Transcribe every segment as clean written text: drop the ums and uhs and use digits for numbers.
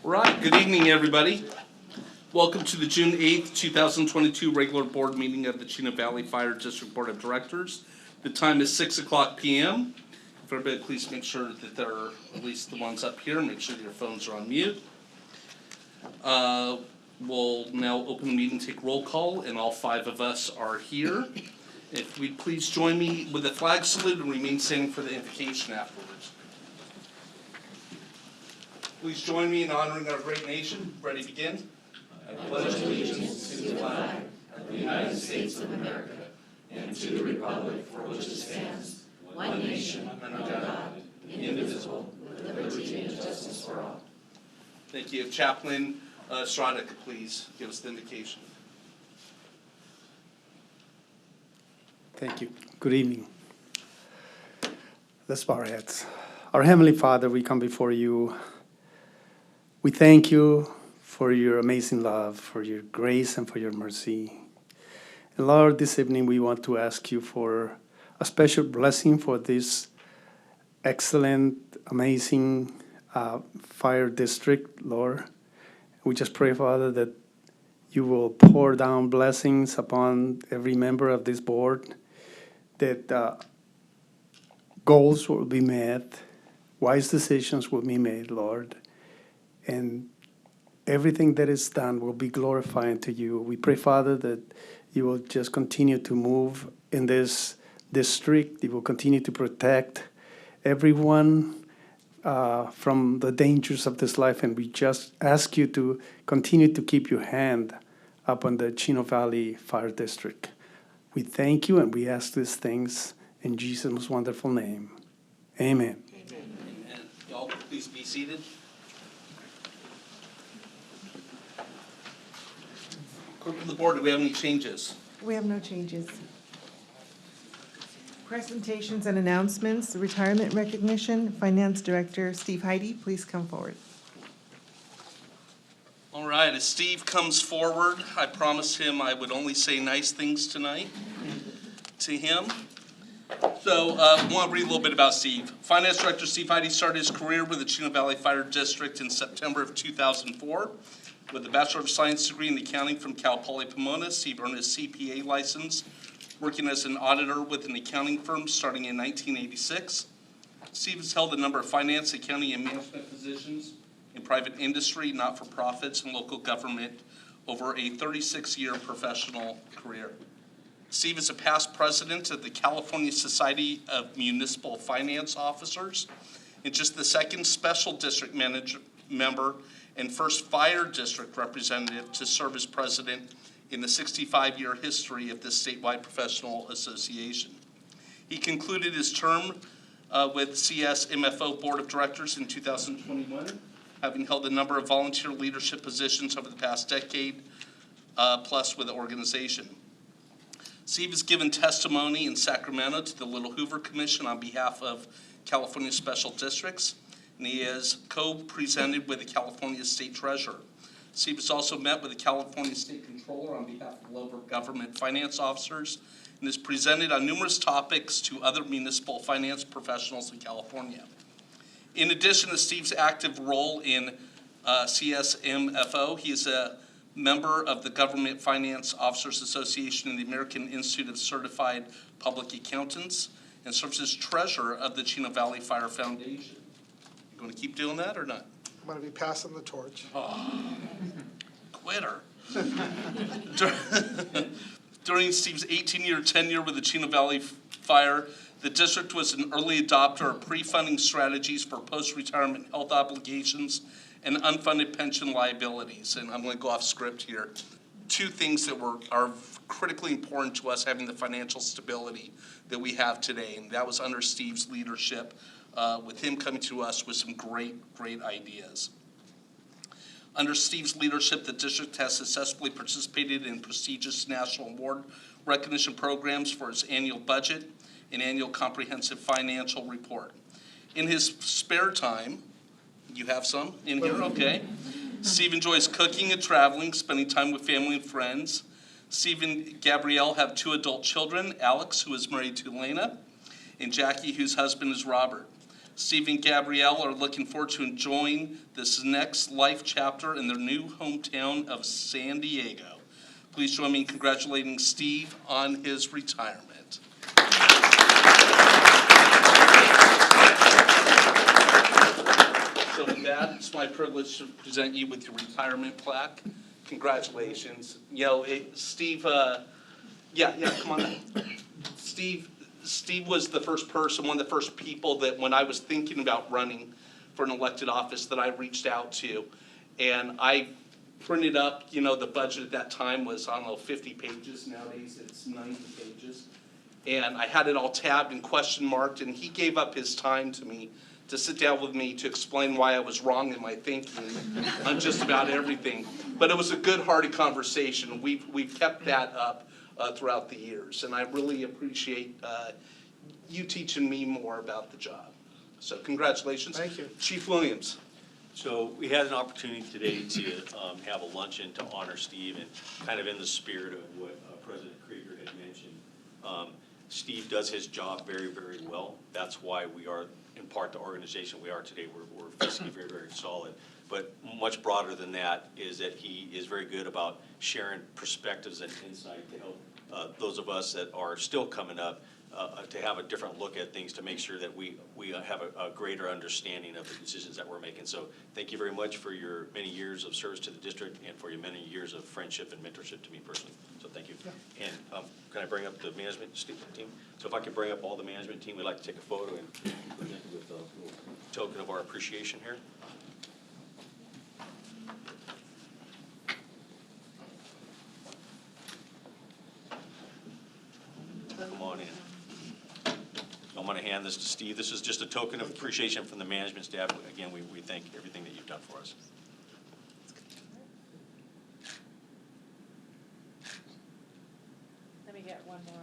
Right, good evening, everybody. Welcome to the June 8th, 2022 regular board meeting of the Chino Valley Fire District Board of Directors. The time is 6 o'clock p.m. If everybody please make sure that they're, at least the ones up here, make sure your phones are on mute. We'll now open the meeting, take roll call, and all five of us are here. If we please join me with a flag salute and remain standing for the invocation afterwards. Please join me in honoring our great nation. Ready, begin. I pledge allegiance to the flag of the United States of America and to the republic for which it stands, one nation under God, indivisible, with liberty and justice for all. Thank you. Chaplain Csda, please give us the invocation. Thank you. Good evening. Let's bow our heads. Our Heavenly Father, we come before you. We thank you for your amazing love, for your grace, and for your mercy. And Lord, this evening we want to ask you for a special blessing for this excellent, amazing fire district, Lord. We just pray, Father, that you will pour down blessings upon every member of this board, that goals will be met, wise decisions will be made, Lord, and everything that is done will be glorifying to you. We pray, Father, that you will just continue to move in this district. You will continue to protect everyone from the dangers of this life, and we just ask you to continue to keep your hand upon the Chino Valley Fire District. We thank you and we ask these things in Jesus' wonderful name. Amen. Amen. Y'all, please be seated. Clerk of the board, do we have any changes? We have no changes. Presentations and announcements, retirement recognition, Finance Director Steve Heide, please come forward. All right, as Steve comes forward, I promised him I would only say nice things tonight to him. So I want to read a little bit about Steve. Finance Director Steve Heide started his career with the Chino Valley Fire District in September of 2004. With a Bachelor of Science degree in accounting from Cal Poly Pomona, Steve earned his CPA license, working as an auditor with an accounting firm starting in 1986. Steve has held a number of finance, accounting, and management positions in private industry, not-for-profits, and local government over a 36-year professional career. Steve is a past president of the California Society of Municipal Finance Officers and just the second special district member and first fire district representative to serve as president in the 65-year history of this statewide professional association. He concluded his term with CSMFO Board of Directors in 2021, having held a number of volunteer leadership positions over the past decade plus with the organization. Steve has given testimony in Sacramento to the Little Hoover Commission on behalf of California Special Districts, and he has co-presented with the California State Treasurer. Steve has also met with the California State Controller on behalf of local government finance officers and has presented on numerous topics to other municipal finance professionals in California. In addition to Steve's active role in CSMFO, he is a member of the Government Finance Officers Association and the American Institute of Certified Public Accountants and serves as treasurer of the Chino Valley Fire Foundation. You going to keep doing that or not? I'm going to be passing the torch. Oh, quitter. During Steve's 18-year tenure with the Chino Valley Fire, the district was an early adopter of pre-funding strategies for post-retirement health obligations and unfunded pension liabilities. And I'm going to go off script here. Two things that are critically important to us having the financial stability that we have today, and that was under Steve's leadership. With him coming to us with some great ideas. Under Steve's leadership, the district has successfully participated in prestigious national award recognition programs for its annual budget and annual comprehensive financial report. In his spare time, you have some in here, okay? Steve enjoys cooking and traveling, spending time with family and friends. Steve and Gabrielle have 2 adult children, Alex, who is married to Elena, and Jackie, whose husband is Robert. Steve and Gabrielle are looking forward to enjoying this next life chapter in their new hometown of San Diego. Please join me in congratulating Steve on his retirement. So with that, it's my privilege to present you with your retirement plaque. Congratulations. You know, Steve, come on up. Steve was the first person, one of the first people that when I was thinking about running for an elected office that I reached out to. And I printed up, you know, the budget at that time was, I don't know, 50 pages. Nowadays it's 90 pages. And I had it all tabbed and question marked, and he gave up his time to me to sit down with me to explain why I was wrong in my thinking on just about everything. But it was a good-hearted conversation. We've kept that up throughout the years, and I really appreciate you teaching me more about the job. So congratulations. Thank you. Chief Williams. So we had an opportunity today to have a luncheon to honor Steve, and kind of in the spirit of what President Krieger had mentioned. Steve does his job very, very well. That's why we are, in part, the organization we are today. We're fiscally very, very solid. But much broader than that is that he is very good about sharing perspectives and insight to help those of us that are still coming up to have a different look at things, to make sure that we have a greater understanding of the decisions that we're making. So thank you very much for your many years of service to the district and for your many years of friendship and mentorship to me personally. So thank you. Yeah. And can I bring up the management team? So if I could bring up all the management team, we'd like to take a photo and present it with a little token of our appreciation here. Come on in. I'm going to hand this to Steve. This is just a token of appreciation from the management staff. Again, we thank everything that you've done for us. Let me get one more.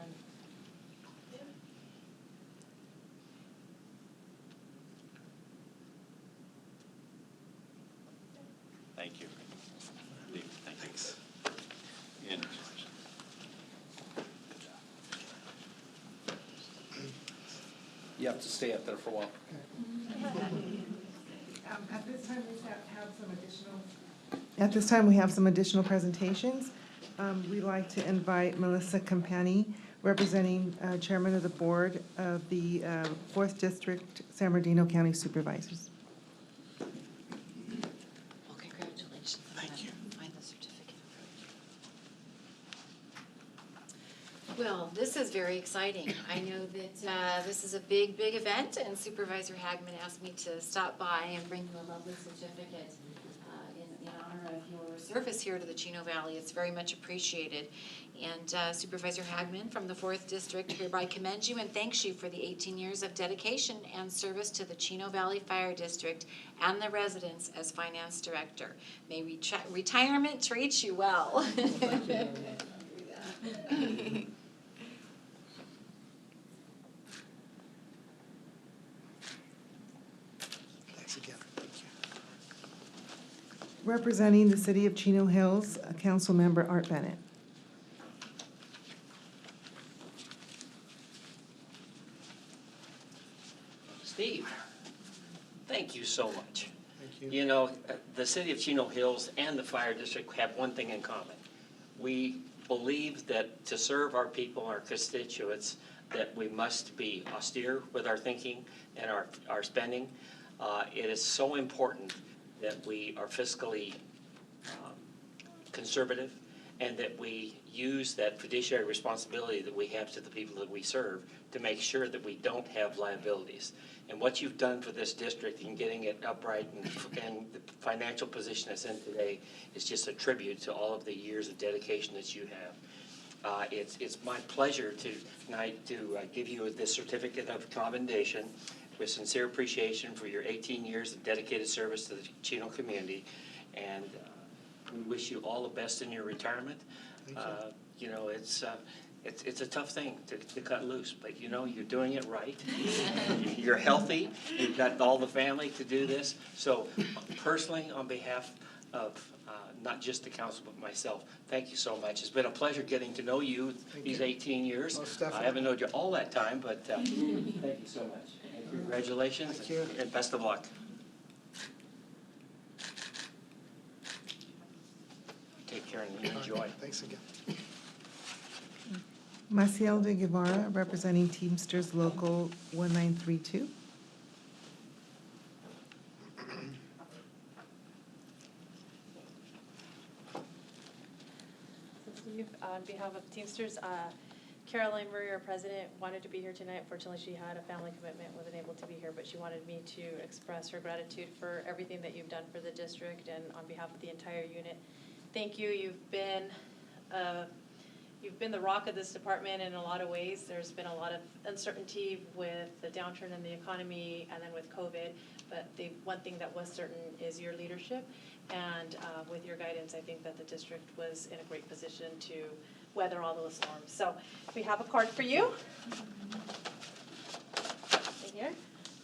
Thank you. Thanks. And You have to stay up there for a while. At this time, we have some additional presentations. We'd like to invite Melissa Campani, representing Chairman of the Board of the 4th District, San Bernardino County Supervisors. Well, congratulations. Thank you. Find the certificate. Well, this is very exciting. I know that this is a big, big event, and Supervisor Hagman asked me to stop by and bring you a lovely certificate in honor of your service here to the Chino Valley. It's very much appreciated. And Supervisor Hagman from the 4th District hereby commends you and thanks you for the 18 years of dedication and service to the Chino Valley Fire District and the residents as Finance Director. May retirement treat you well. Thanks again. Thank you. Representing the City of Chino Hills, Councilmember Art Bennett. Steve, thank you so much. Thank you. You know, the City of Chino Hills and the Fire District have one thing in common. We believe that to serve our people, our constituents, that we must be austere with our thinking and our spending. It is so important that we are fiscally conservative and that we use that fiduciary responsibility that we have to the people that we serve to make sure that we don't have liabilities. And what you've done for this district in getting it upright and the financial position it's in today is just a tribute to all of the years of dedication that you have. It's my pleasure tonight to give you this certificate of commendation with sincere appreciation for your 18 years of dedicated service to the Chino community. And we wish you all the best in your retirement. You know, it's a tough thing to cut loose, but you know, you're doing it right. You're healthy. You've got all the family to do this. So personally, on behalf of not just the council, but myself, thank you so much. It's been a pleasure getting to know you these 18 years. Most definitely. I haven't known you all that time, but thank you so much. Congratulations. Thank you. And best of luck. Take care and enjoy. Thanks again. Maciel de Guevara, representing Teamsters Local 1932. Steve, on behalf of Teamsters, Caroline Murray, our president, wanted to be here tonight. Unfortunately, she had a family commitment, wasn't able to be here, but she wanted me to express her gratitude for everything that you've done for the district and on behalf of the entire unit. Thank you. You've been the rock of this department in a lot of ways. There's been a lot of uncertainty with the downturn in the economy and then with COVID, but the one thing that was certain is your leadership. And with your guidance, I think that the district was in a great position to weather all those storms. So we have a card for you. Right here.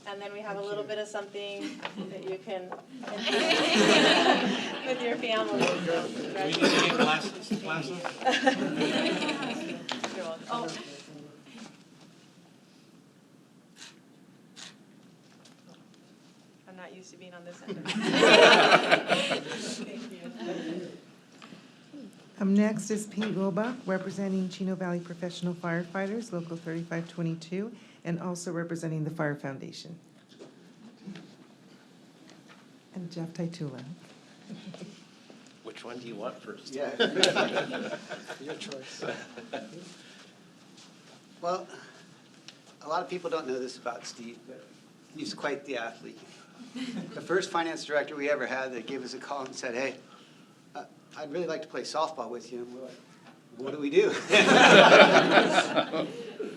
And then we have a little bit of something that you can with your family. So, We need to get glasses. You're welcome. Oh. I'm not used to being on this end. Thank you. Next is Pete Wilbach, representing Chino Valley Professional Firefighters, Local 3522, and also representing the Fire Foundation. And Jeff Taitula. Which one do you want first? Yeah. Your choice. Well, a lot of people don't know this about Steve, but he's quite the athlete. The first finance director we ever had that gave us a call and said, hey, I'd really like to play softball with you. And we're like, what do we do?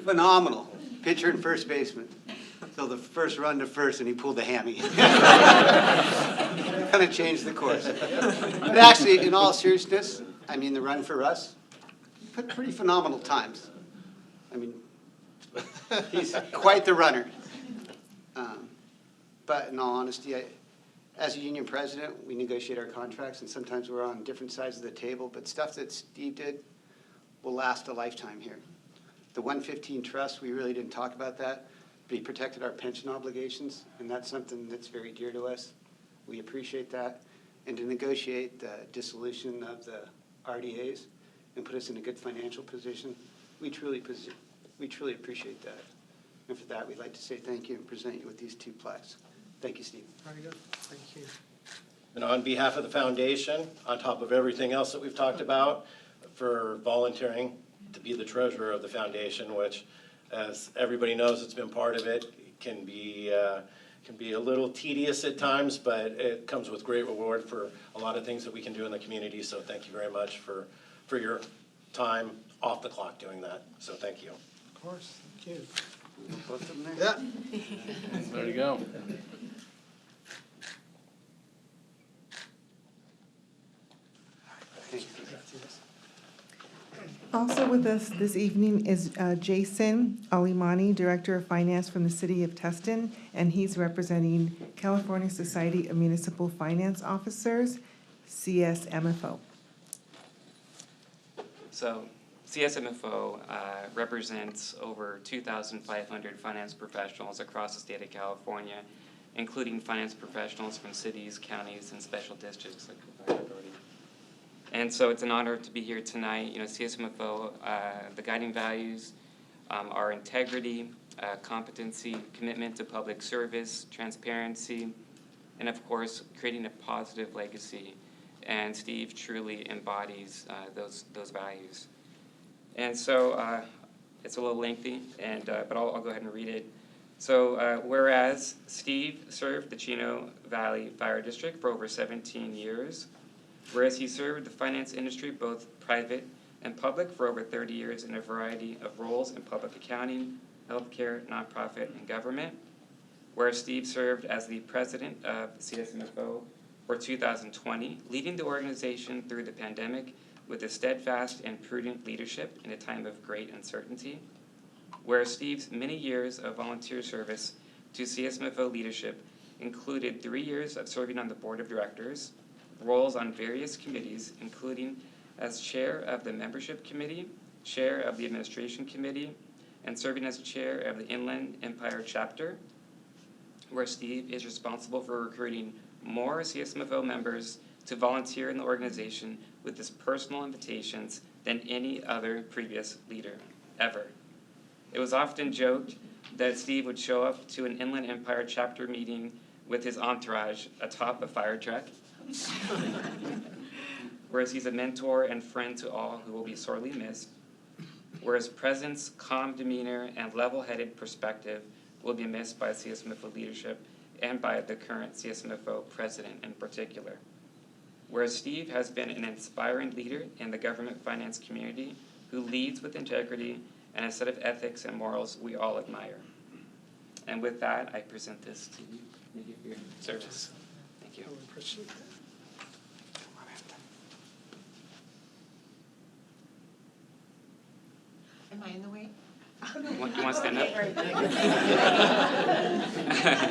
Phenomenal. Pitcher and first baseman. So the first run to first, and he pulled the hammy. Kind of changed the course. But actually, in all seriousness, I mean, the run for us, pretty phenomenal times. I mean, he's quite the runner. But in all honesty, as a union president, we negotiate our contracts, and sometimes we're on different sides of the table, but stuff that Steve did will last a lifetime here. The 115 Trust, we really didn't talk about that, but he protected our pension obligations, and that's something that's very dear to us. We appreciate that. And to negotiate the dissolution of the RDAs and put us in a good financial position, we truly appreciate that. And for that, we'd like to say thank you and present you with these 2 plaques. Thank you, Steve. Very good. Thank you. And on behalf of the foundation, on top of everything else that we've talked about, for volunteering to be the treasurer of the foundation, which, as everybody knows, it's been part of it, can be a little tedious at times, but it comes with great reward for a lot of things that we can do in the community. So thank you very much for your time off the clock doing that. So thank you. Of course. Thank you. Both of them there? Yeah. There you go. Also with us this evening is Jason Alimani, Director of Finance from the City of Tustin, and he's representing California Society of Municipal Finance Officers, CSMFO. So CSMFO represents over 2,500 finance professionals across the state of California, including finance professionals from cities, counties, and special districts like the Fire Authority. And so it's an honor to be here tonight. You know, CSMFO, the guiding values are integrity, competency, commitment to public service, transparency, and of course, creating a positive legacy. And Steve truly embodies those values. And so it's a little lengthy, but I'll go ahead and read it. So whereas Steve served the Chino Valley Fire District for over 17 years, whereas he served the finance industry, both private and public, for over 30 years in a variety of roles in public accounting, healthcare, nonprofit, and government, where Steve served as the president of CSMFO for 2020, leading the organization through the pandemic with a steadfast and prudent leadership in a time of great uncertainty, where Steve's many years of volunteer service to CSMFO leadership included 3 years of serving on the board of directors, roles on various committees, including as chair of the membership committee, chair of the administration committee, and serving as chair of the Inland Empire chapter, where Steve is responsible for recruiting more CSMFO members to volunteer in the organization with his personal invitations than any other previous leader, ever. It was often joked that Steve would show up to an Inland Empire chapter meeting with his entourage atop a fire truck, whereas he's a mentor and friend to all who will be sorely missed, where his presence, calm demeanor, and level-headed perspective will be missed by CSMFO leadership and by the current CSMFO president in particular. Whereas Steve has been an inspiring leader in the government finance community who leads with integrity and a set of ethics and morals we all admire. And with that, I present this to you. Thank you for your service. Thank you. I appreciate that. Am I in the way? You want to stand up?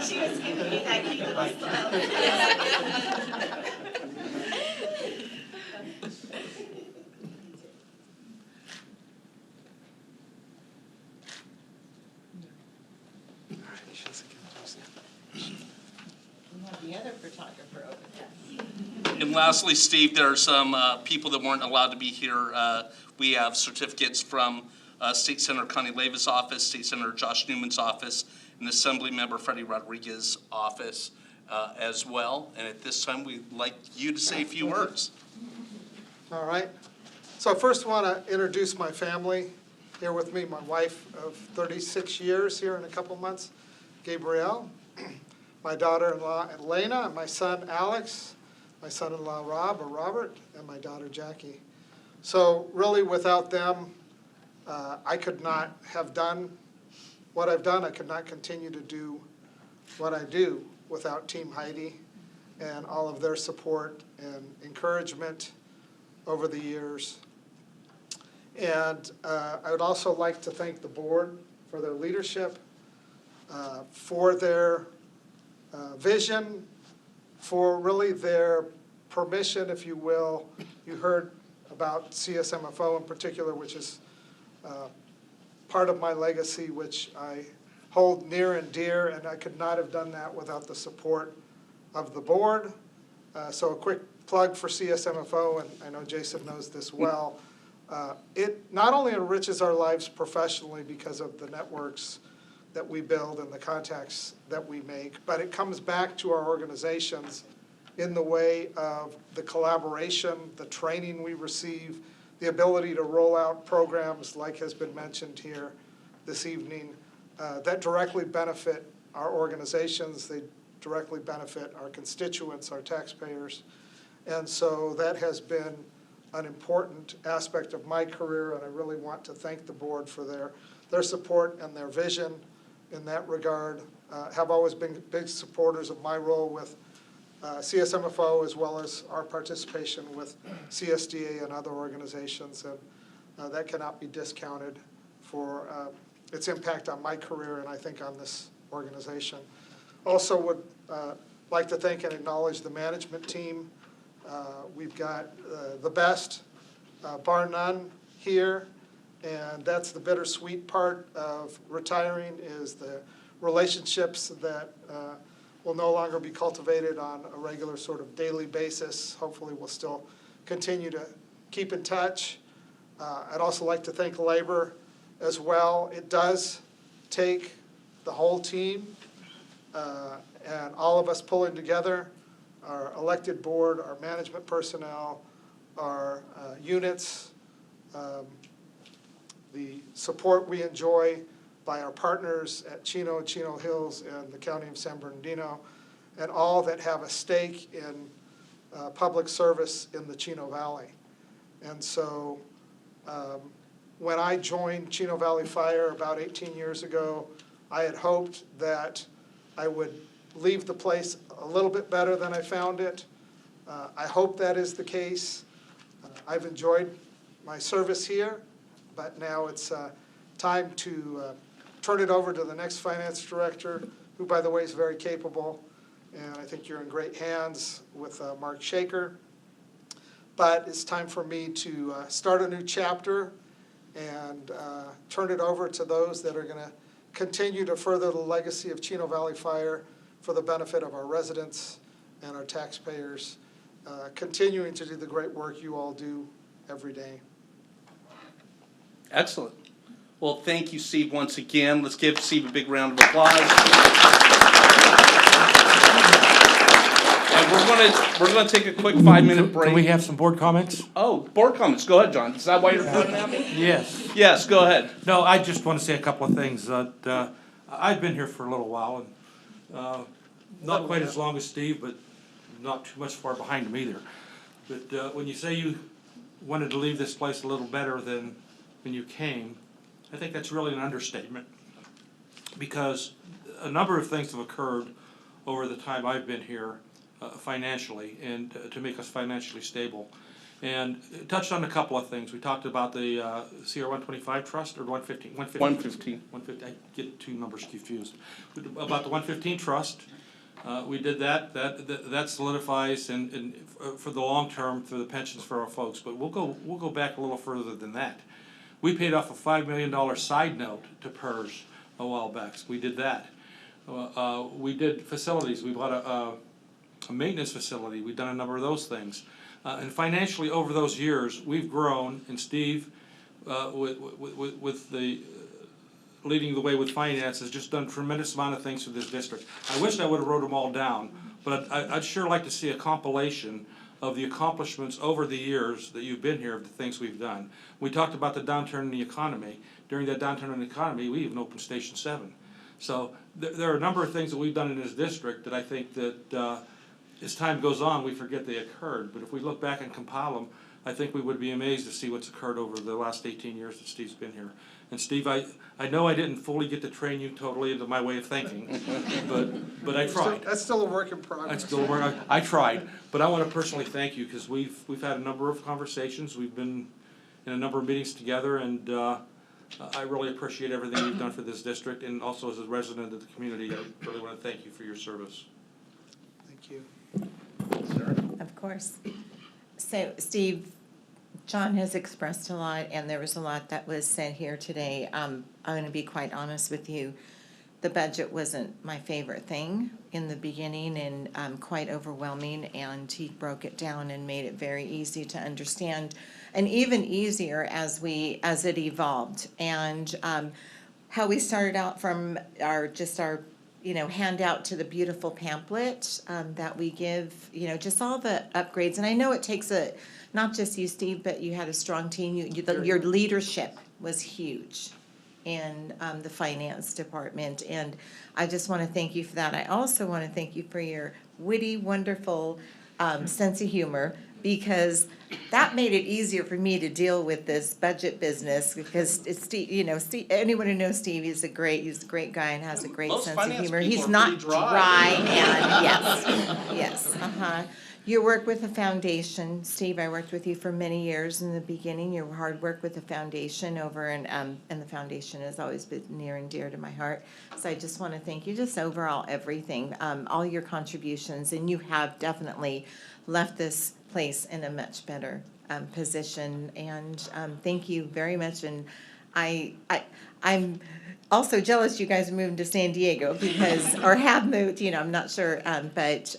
She was giving me that cute little smile. We have the other photographer over there. And lastly, Steve, there are some people that weren't allowed to be here. We have certificates from State Senator Connie Leva's office, State Senator Josh Newman's office, and Assembly Member Freddie Rodriguez's office as well. And at this time, we'd like you to say a few words. All right. So first I want to introduce my family. Here with me, my wife of 36 years here in a couple months, Gabrielle, my daughter-in-law Elena, and my son Alex, my son-in-law Rob or Robert, and my daughter Jackie. So really without them, I could not have done what I've done. I could not continue to do what I do without Team Heidi and all of their support and encouragement over the years. And I would also like to thank the board for their leadership, for their vision, for really their permission, if you will. You heard about CSMFO in particular, which is part of my legacy, which I hold near and dear, and I could not have done that without the support of the board. So a quick plug for CSMFO, and I know Jason knows this well. It not only enriches our lives professionally because of the networks that we build and the contacts that we make, but it comes back to our organizations in the way of the collaboration, the training we receive, the ability to roll out programs like has been mentioned here this evening that directly benefit our organizations, they directly benefit our constituents, our taxpayers. And so that has been an important aspect of my career, and I really want to thank the board for their support and their vision in that regard. Have always been big supporters of my role with CSMFO as well as our participation with CSDA and other organizations, and that cannot be discounted for its impact on my career and I think on this organization. Also would like to thank and acknowledge the management team. We've got the best, bar none, here, and that's the bittersweet part of retiring is the relationships that will no longer be cultivated on a regular sort of daily basis. Hopefully we'll still continue to keep in touch. I'd also like to thank labor as well. It does take the whole team and all of us pulling together, our elected board, our management personnel, our units, the support we enjoy by our partners at Chino Hills and the County of San Bernardino, and all that have a stake in public service in the Chino Valley. And so when I joined Chino Valley Fire about 18 years ago, I had hoped that I would leave the place a little bit better than I found it. I hope that is the case. I've enjoyed my service here, but now it's time to turn it over to the next finance director, who, by the way, is very capable, and I think you're in great hands with Mark Shaker. But it's time for me to start a new chapter and turn it over to those that are going to continue to further the legacy of Chino Valley Fire for the benefit of our residents and our taxpayers, continuing to do the great work you all do every day. Excellent. Well, thank you, Steve, once again. Let's give Steve a big round of applause. And we're gonna take a quick 5-minute break. Can we have some board comments? Oh, board comments. Go ahead, John. Is that why you're pointing at me? Yes. Yes, go ahead. No, I just want to say a couple of things. That I've been here for a little while, and not quite as long as Steve, but not too much far behind him either. But when you say you wanted to leave this place a little better than when you came, I think that's really an understatement. Because a number of things have occurred over the time I've been here financially, and to make us financially stable. And it touched on a couple of things. We talked about the CR 125 trust, or 115? 115. 150, I get two numbers confused. About the 115 trust, we did that. That solidifies and for the long term through the pensions for our folks. But we'll go back a little further than that. We paid off a $5 million side note to PERS a while back. We did that. We did facilities. We bought a maintenance facility. We've done a number of those things. And financially, over those years, we've grown. And Steve, with the leading the way with finance, has just done a tremendous amount of things for this district. I wish I would have wrote them all down, but I'd sure like to see a compilation of the accomplishments over the years that you've been here, of the things we've done. We talked about the downturn in the economy. During that downturn in the economy, we even opened Station 7. So there are a number of things that we've done in this district that I think that as time goes on, we forget they occurred. But if we look back and compile them, I think we would be amazed to see what's occurred over the last 18 years that Steve's been here. And Steve, I know I didn't fully get to train you totally into my way of thinking, but I tried. That's still a work in progress. That's still a work. I tried, but I want to personally thank you, because we've had a number of conversations. We've been in a number of meetings together, and I really appreciate everything you've done for this district, and also as a resident of the community, I really want to thank you for your service. Thank you. Of course. So, Steve, John has expressed a lot, and there was a lot that was said here today. I'm going to be quite honest with you. The budget wasn't my favorite thing in the beginning, and quite overwhelming, and he broke it down and made it very easy to understand, and even easier as it evolved. And how we started out from our handout to the beautiful pamphlet that we give, just all the upgrades. And I know it takes not just you, Steve, but you had a strong team. Your leadership was huge in the finance department. And I just want to thank you for that. I also want to thank you for your witty, wonderful sense of humor, because that made it easier for me to deal with this budget business, because it's Steve, anyone who knows Steve, he's a great guy and has a great sense of humor. He's not dry, and yes. Your work with the foundation, Steve, I worked with you for many years in the beginning. Your hard work with the foundation and the foundation has always been near and dear to my heart. So I just want to thank you, just overall everything, all your contributions, and you have definitely left this place in a much better position. And thank you very much. And I'm also jealous you guys moved to San Diego, or have moved. I'm not sure, but.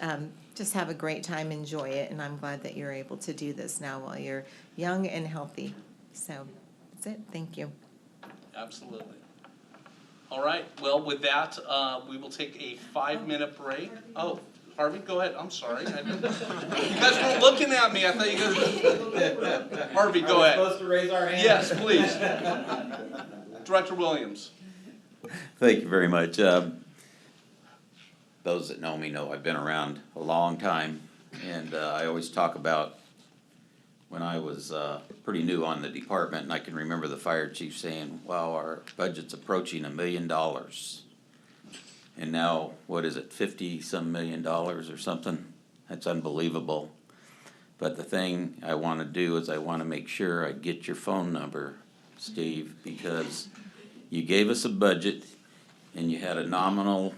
Just have a great time, enjoy it, and I'm glad that you're able to do this now while you're young and healthy. So that's it. Thank you. Absolutely. All right. Well, with that, we will take a 5-minute break. Oh, Harvey, go ahead. I'm sorry. You guys weren't looking at me. I thought you guys. Harvey, go ahead. Supposed to raise our hands? Yes, please. Director Williams. Thank you very much. Those that know me know I've been around a long time, and I always talk about when I was pretty new on the department, and I can remember the fire chief saying, wow, our budget's approaching $1 million. And now, what is it, 50-some million dollars or something? That's unbelievable. But the thing I want to do is I want to make sure I get your phone number, Steve, because you gave us a budget and you had a nominal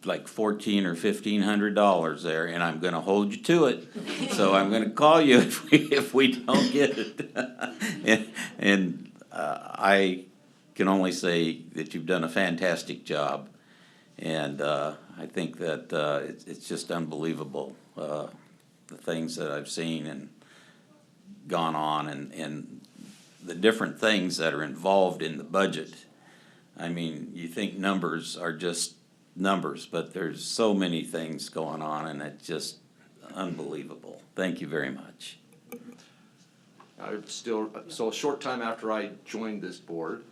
like $1,400 or $1,500 there, and I'm going to hold you to it. So I'm going to call you if we don't get it. and I can only say that you've done a fantastic job, and I think that it's just unbelievable, the things that I've seen and gone on, and the different things that are involved in the budget. I mean, you think numbers are just numbers, but there's so many things going on, and it's just unbelievable. Thank you very much. So a short time after I joined this board,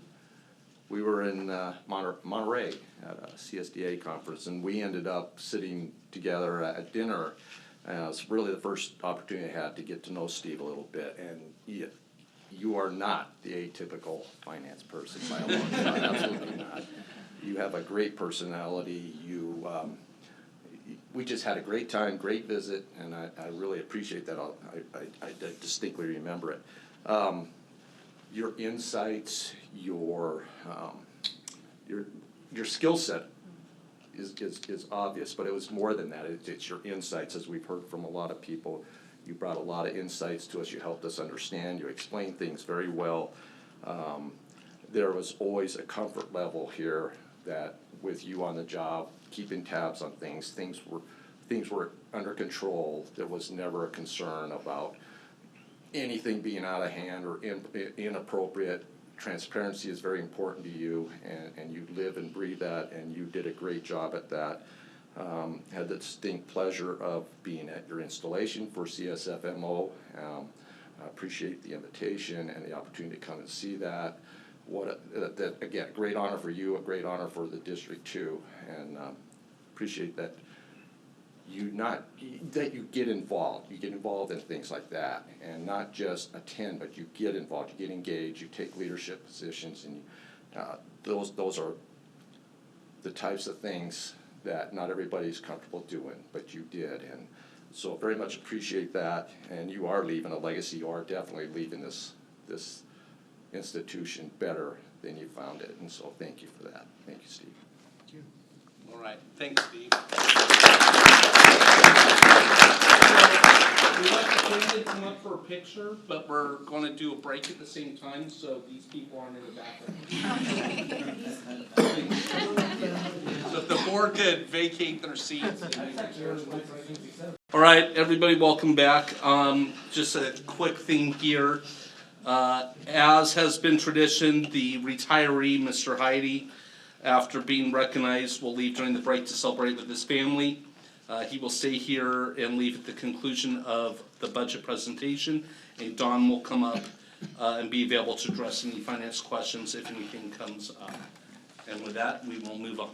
we were in Monterey at a CSDA conference, and we ended up sitting together at dinner. It was really the first opportunity I had to get to know Steve a little bit, and you are not the atypical finance person by a long shot, absolutely not. You have a great personality. We just had a great time, great visit, and I really appreciate that. I distinctly remember it. Your insights, your skill set is obvious, but it was more than that. It's your insights, as we've heard from a lot of people. You brought a lot of insights to us. You helped us understand. You explained things very well. There was always a comfort level here that with you on the job, keeping tabs on things were under control. There was never a concern about anything being out of hand or inappropriate. Transparency is very important to you, and you live and breathe that, and you did a great job at that. Had the distinct pleasure of being at your installation for CSFMO. I appreciate the invitation and the opportunity to come and see that. Again, great honor for you, a great honor for the district too, and appreciate that you get involved. You get involved in things like that, and not just attend, but you get involved, you get engaged, you take leadership positions, and those are the types of things that not everybody's comfortable doing, but you did, and so very much appreciate that. And you are leaving a legacy. You are definitely leaving this institution better than you found it, and so thank you for that. Thank you, Steve. Thank you. All right, thanks, Steve. We'd like the family to come up for a picture, but we're going to do a break at the same time, so these people aren't in the background. So if the board could vacate their seats. All right, everybody, welcome back. Just a quick thing here. As has been tradition, the retiree, Mr. Heidi, after being recognized, will leave during the break to celebrate with his family. He will stay here and leave at the conclusion of the budget presentation, and Don will come up and be available to address any finance questions if anything comes up. And with that, we will move on.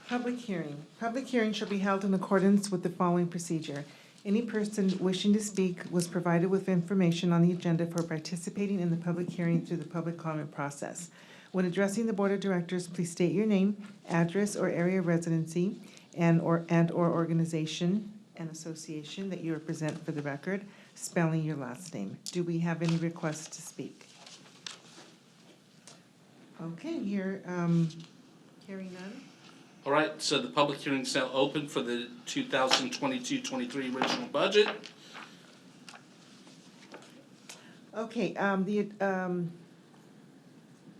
Public hearing. Public hearing shall be held in accordance with the following procedure. Any person wishing to speak was provided with information on the agenda for participating in the public hearing through the public comment process. When addressing the Board of Directors, please state your name, address or area of residency, and or organization and association that you represent for the record, spelling your last name. Do we have any requests to speak? Okay, hearing none. All right, so the public hearing is now open for the 2022-23 original budget. Okay,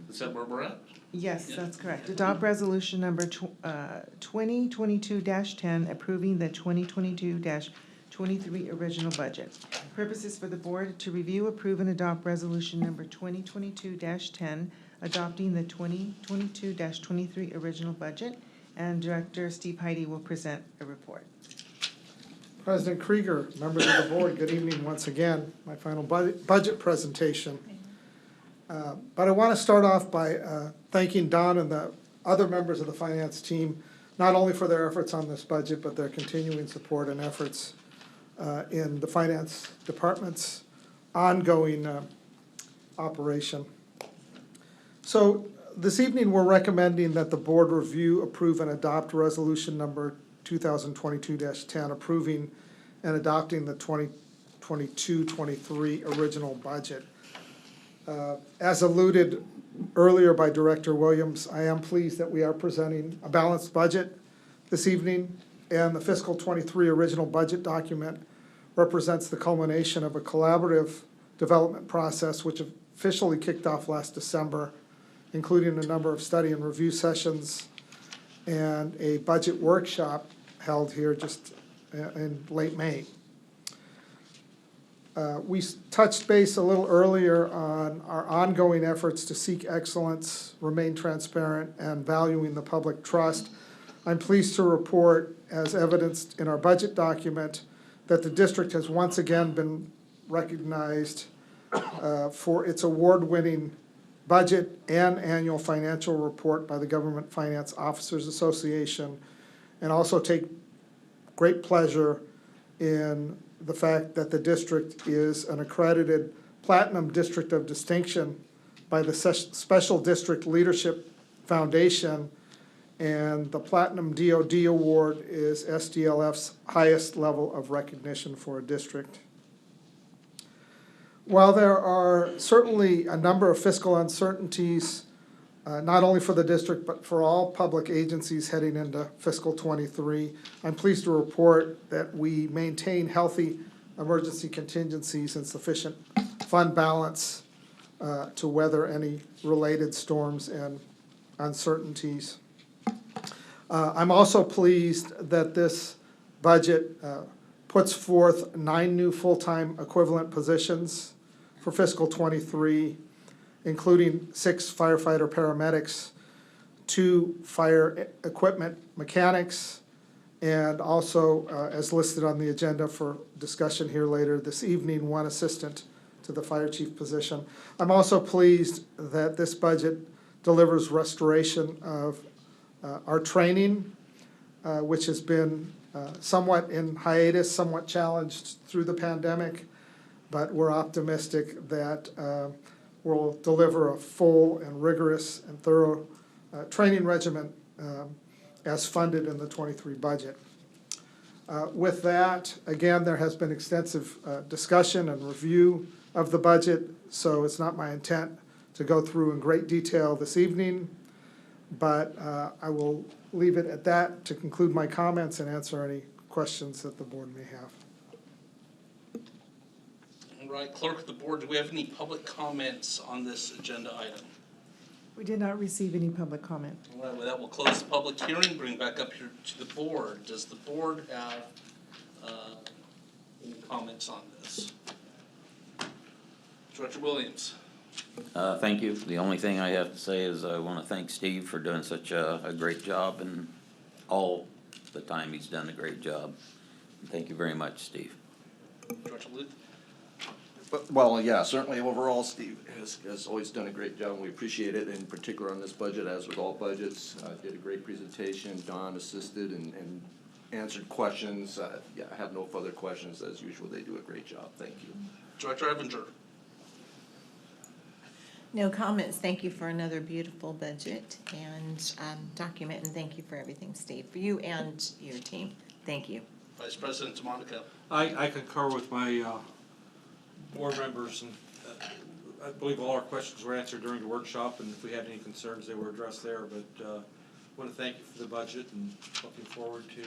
Is that where we're at? yes, Yeah. that's correct. Adopt resolution number 2022-10, approving the 2022-23 original budget. Purposes for the board to review, approve, and adopt resolution number 2022-10, adopting the 2022-23 original budget. And Director Steve Heidi will present a report. President Krieger, members of the board, good evening once again. My final budget presentation. But I want to start off by thanking Don and the other members of the finance team, not only for their efforts on this budget, but their continuing support and efforts in the finance department's ongoing operation. So this evening, we're recommending that the board review, approve, and adopt resolution number 2022-10, approving and adopting the 2022-23 original budget. As alluded earlier by Director Williams, I am pleased that we are presenting a balanced budget this evening, and the fiscal 23 original budget document represents the culmination of a collaborative development process which officially kicked off last December, including a number of study and review sessions and a budget workshop held here just in late May. We touched base a little earlier on our ongoing efforts to seek excellence, remain transparent, and valuing the public trust. I'm pleased to report, as evidenced in our budget document, that the district has once again been recognized for its award-winning budget and annual financial report by the Government Finance Officers Association, and also take great pleasure in the fact that the district is an accredited Platinum District of Distinction by the Special District Leadership Foundation, and the Platinum DoD Award is SDLF's highest level of recognition for a district. While there are certainly a number of fiscal uncertainties, not only for the district, but for all public agencies heading into fiscal '23, I'm pleased to report that we maintain healthy emergency contingencies and sufficient fund balance to weather any related storms and uncertainties. I'm also pleased that this budget puts forth 9 new full-time equivalent positions for fiscal '23, including 6 firefighter paramedics, 2 fire equipment mechanics, and also, as listed on the agenda for discussion here later this evening, 1 assistant to the fire chief position. I'm also pleased that this budget delivers restoration of our training, which has been somewhat in hiatus, somewhat challenged through the pandemic, but we're optimistic that we'll deliver a full and rigorous and thorough training regimen as funded in the '23 budget. With that, again, there has been extensive discussion and review of the budget, so it's not my intent to go through in great detail this evening, but I will leave it at that to conclude my comments and answer any questions that the board may have. All right, Clerk of the Board, do we have any public comments on this agenda item? We did not receive any public comment. All right, with that, we'll close the public hearing, bring back up here to the board. Does the board have any comments on this? Director Williams. Thank you. The only thing I have to say is I want to thank Steve for doing such a great job, and all the time he's done a great job. Thank you very much, Steve. Director Luth. Well, yeah, certainly overall, Steve has always done a great job, and we appreciate it, in particular on this budget, as with all budgets. Did a great presentation. Don assisted and answered questions. Yeah, I have no further questions. As usual, they do a great job. Thank you. Director Evinger. No comments. Thank you for another beautiful budget and document, and thank you for everything, Steve, for you and your team. Thank you. Vice President DeMonico. I concur with my board members, and I believe all our questions were answered during the workshop, and if we had any concerns, they were addressed there. But I want to thank you for the budget and looking forward to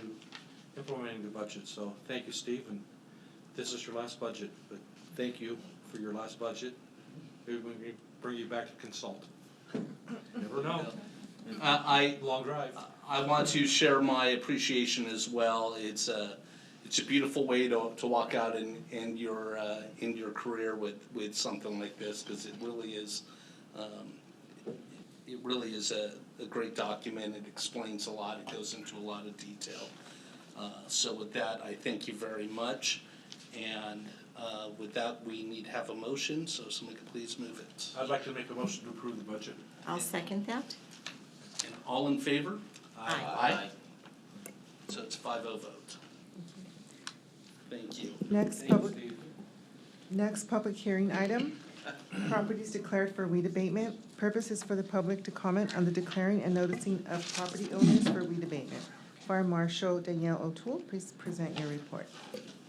implementing the budget. So thank you, Steve, and this is your last budget, but thank you for your last budget. Maybe we bring you back to consult. Never know. Long drive. I want to share my appreciation as well. It's a beautiful way to walk out in your career with something like this, because it really is a great document. It explains a lot. It goes into a lot of detail. So with that, I thank you very much. And with that, we need to have a motion, so someone could please move it. I'd like to make a motion to approve the budget. I'll second that. And all in favor? Aye. Aye. So it's 5-0 vote. Thank you. Next public hearing item, properties declared for weed abatement. Purpose is for the public to comment on the declaring and noticing of property owners for weed abatement. Fire Marshal Danielle O'Toole, please present your report.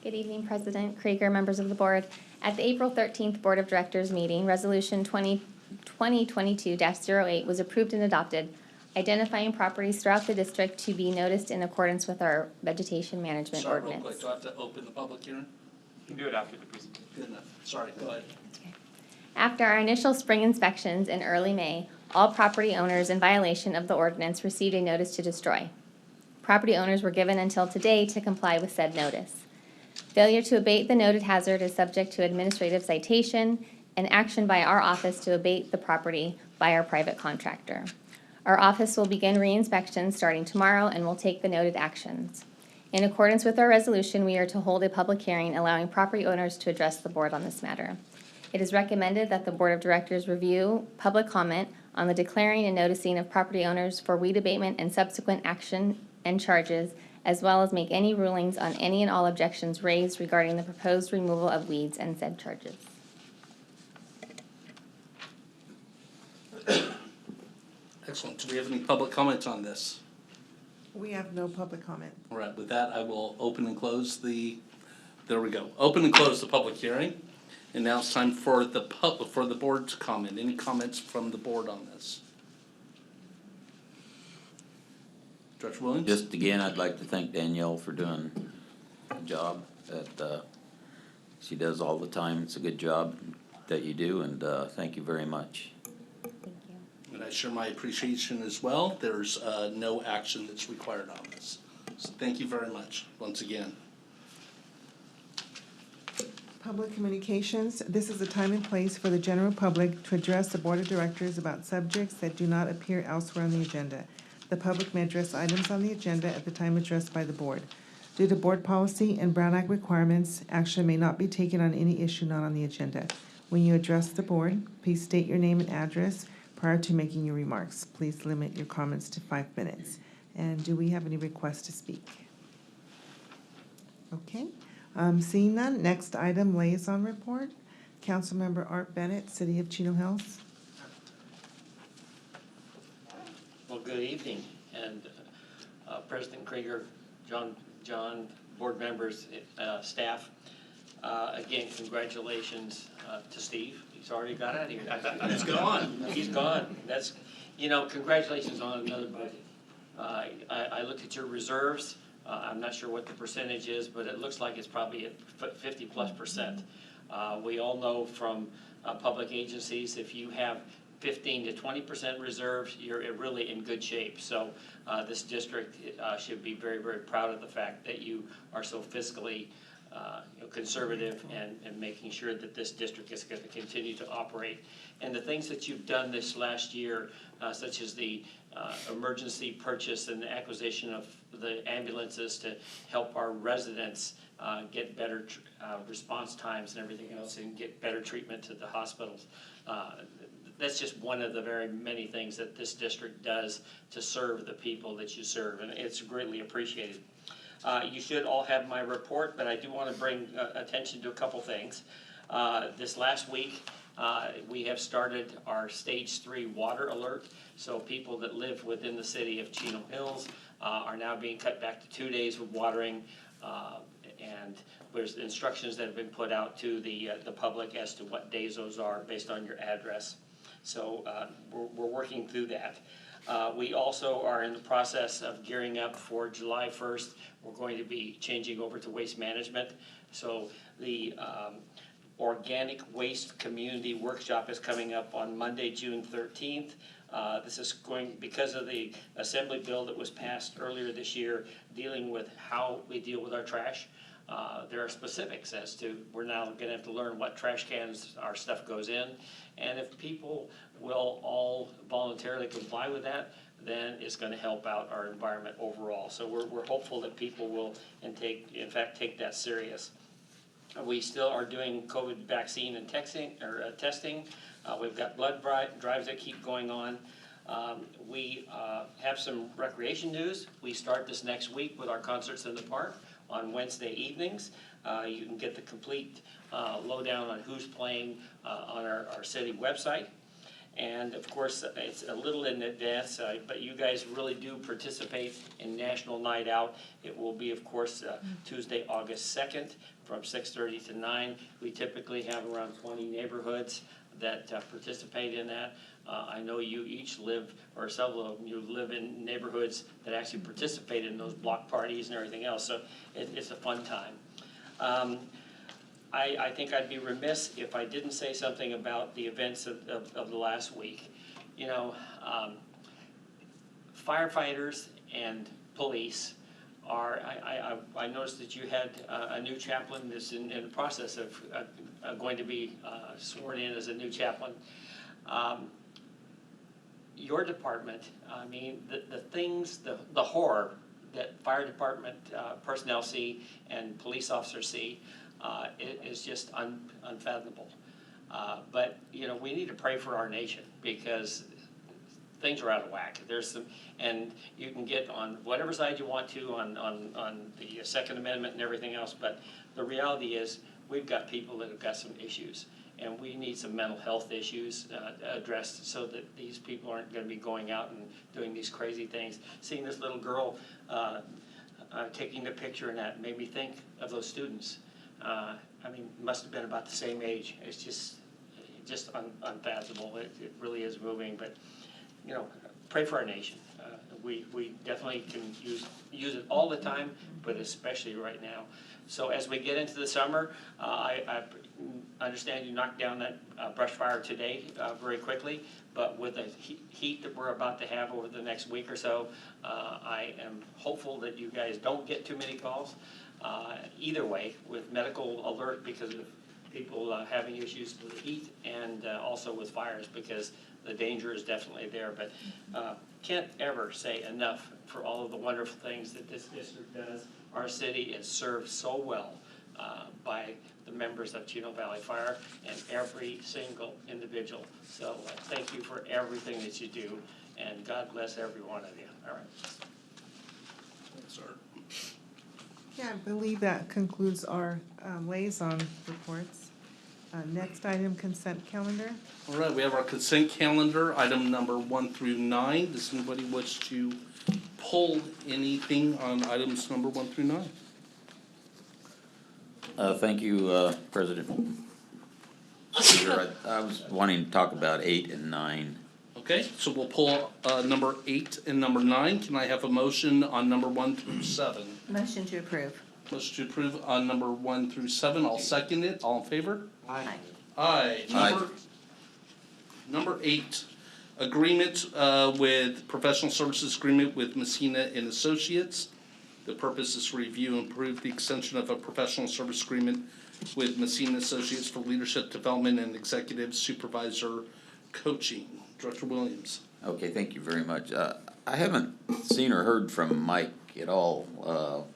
Good evening, President Krieger, members of the board. At the April 13th Board of Directors meeting, Resolution 2022-08 was approved and adopted, identifying properties throughout the district to be noticed in accordance with our vegetation management ordinance. Real quick, do I have to open the public hearing? You can do it after the presentation. Good enough. Sorry, go ahead. After our initial spring inspections in early May, all property owners in violation of the ordinance received a notice to destroy. Property owners were given until today to comply with said notice. Failure to abate the noted hazard is subject to administrative citation and action by our office to abate the property by our private contractor. Our office will begin re-inspection starting tomorrow and will take the noted actions. In accordance with our resolution, we are to hold a public hearing allowing property owners to address the board on this matter. It is recommended that the Board of Directors review public comment on the declaring and noticing of property owners for weed abatement and subsequent action and charges, as well as make any rulings on any and all objections raised regarding the proposed removal of weeds and said charges. Excellent. Do we have any public comments on this? We have no public comment. All right, with that, I will open and close there we go. Open and close the public hearing. And now it's time for the board to comment. Any comments from the board on this? Director Williams? Just again, I'd like to thank Danielle for doing the job that she does all the time. It's a good job that you do, and thank you very much. Thank you. And I share my appreciation as well. There's no action that's required on this. So thank you very much, once again. Public communications. This is a time and place for the general public to address the Board of Directors about subjects that do not appear elsewhere on the agenda. The public may address items on the agenda at the time addressed by the board. Due to board policy and Brown Act requirements, action may not be taken on any issue not on the agenda. When you address the board, please state your name and address prior to making your remarks. Please limit your comments to 5 minutes. And do we have any requests to speak? Okay. Seeing none, next item, liaison report. Councilmember Art Bennett, City of Chino Hills. Well, good evening, and President Krieger, John, board members, staff. Again, congratulations to Steve. He's already got out of here. He's gone. He's gone. That's, congratulations on another budget. I looked at your reserves. I'm not sure what the percentage is, but it looks like it's probably at 50+%. We all know from public agencies, if you have 15 to 20% reserves, you're really in good shape. So this district should be very, very proud of the fact that you are so fiscally conservative and making sure that this district is going to continue to operate. And the things that you've done this last year, such as the emergency purchase and the acquisition of the ambulances to help our residents get better response times and everything else and get better treatment to the hospitals. That's just one of the very many things that this district does to serve the people that you serve, and it's greatly appreciated. You should all have my report, but I do want to bring attention to a couple things. This last week, we have started our stage 3 water alert. So people that live within the city of Chino Hills are now being cut back to 2 days of watering. And there's instructions that have been put out to the public as to what days those are based on your address. So we're working through that. We also are in the process of gearing up for July 1st. We're going to be changing over to waste management. So the Organic Waste Community Workshop is coming up on Monday, June 13th. This is going, because of the assembly bill that was passed earlier this year, dealing with how we deal with our trash. There are specifics as to, we're now going to have to learn what trash cans our stuff goes in. And if people will all voluntarily comply with that, then it's going to help out our environment overall. So we're hopeful that people will, in fact, take that serious. We still are doing COVID vaccine and testing. We've got blood drives that keep going on. We have some recreation news. We start this next week with our concerts in the park on Wednesday evenings. You can get the complete lowdown on who's playing on our city website. And of course, it's a little in advance, but you guys really do participate in National Night Out. It will be, of course, Tuesday, August 2nd from 6:30 to 9. We typically have around 20 neighborhoods that participate in that. I know you each live, or several of them, you live in neighborhoods that actually participate in those block parties and everything else, so it's a fun time. I think I'd be remiss if I didn't say something about the events of the last week. you know, firefighters and police are, I noticed that you had a new chaplain that's in the process of going to be sworn in as a new chaplain. Your department, I mean, the things, the horror that fire department personnel see and police officers see is just unfathomable. But, you know, we need to pray for our nation because things are out of whack. There's some, and you can get on whatever side you want to on the Second Amendment and everything else, but the reality is we've got people that have got some issues. And we need some mental health issues addressed so that these people aren't going to be going out and doing these crazy things. Seeing this little girl taking a picture and that made me think of those students. I mean, must have been about the same age. It's just unfathomable. It really is moving. But, you know, pray for our nation. We definitely can use it all the time, but especially right now. So as we get into the summer, I understand you knocked down that brush fire today very quickly, but with the heat that we're about to have over the next week or so, I am hopeful that you guys don't get too many calls. Either way, with medical alert because of people having issues with the heat and also with fires because the danger is definitely there. But can't ever say enough for all of the wonderful things that this district does. Our city is served so well by the members of Chino Valley Fire and every single individual. So thank you for everything that you do, and God bless every one of you. All right. Thanks, sir. Yeah, I believe that concludes our liaison reports. Next item, consent calendar. All right, we have our consent calendar, item number 1 through 9. Does anybody wish to pull anything on items number 1 through 9? Thank you, President. Peter, I was wanting to talk about 8 and 9. Okay, so we'll pull number 8 and number 9. Can I have a motion on number 1 through 7? Motion to approve. Motion to approve on number 1 through 7. I'll second it. All in favor? Aye. Aye. Number 8, agreement with professional services agreement with Messina and Associates. The purpose is to review and approve the extension of a professional service agreement with Messina Associates for leadership development and executive supervisor coaching. Director Williams. Okay, thank you very much. I haven't seen or heard from Mike at all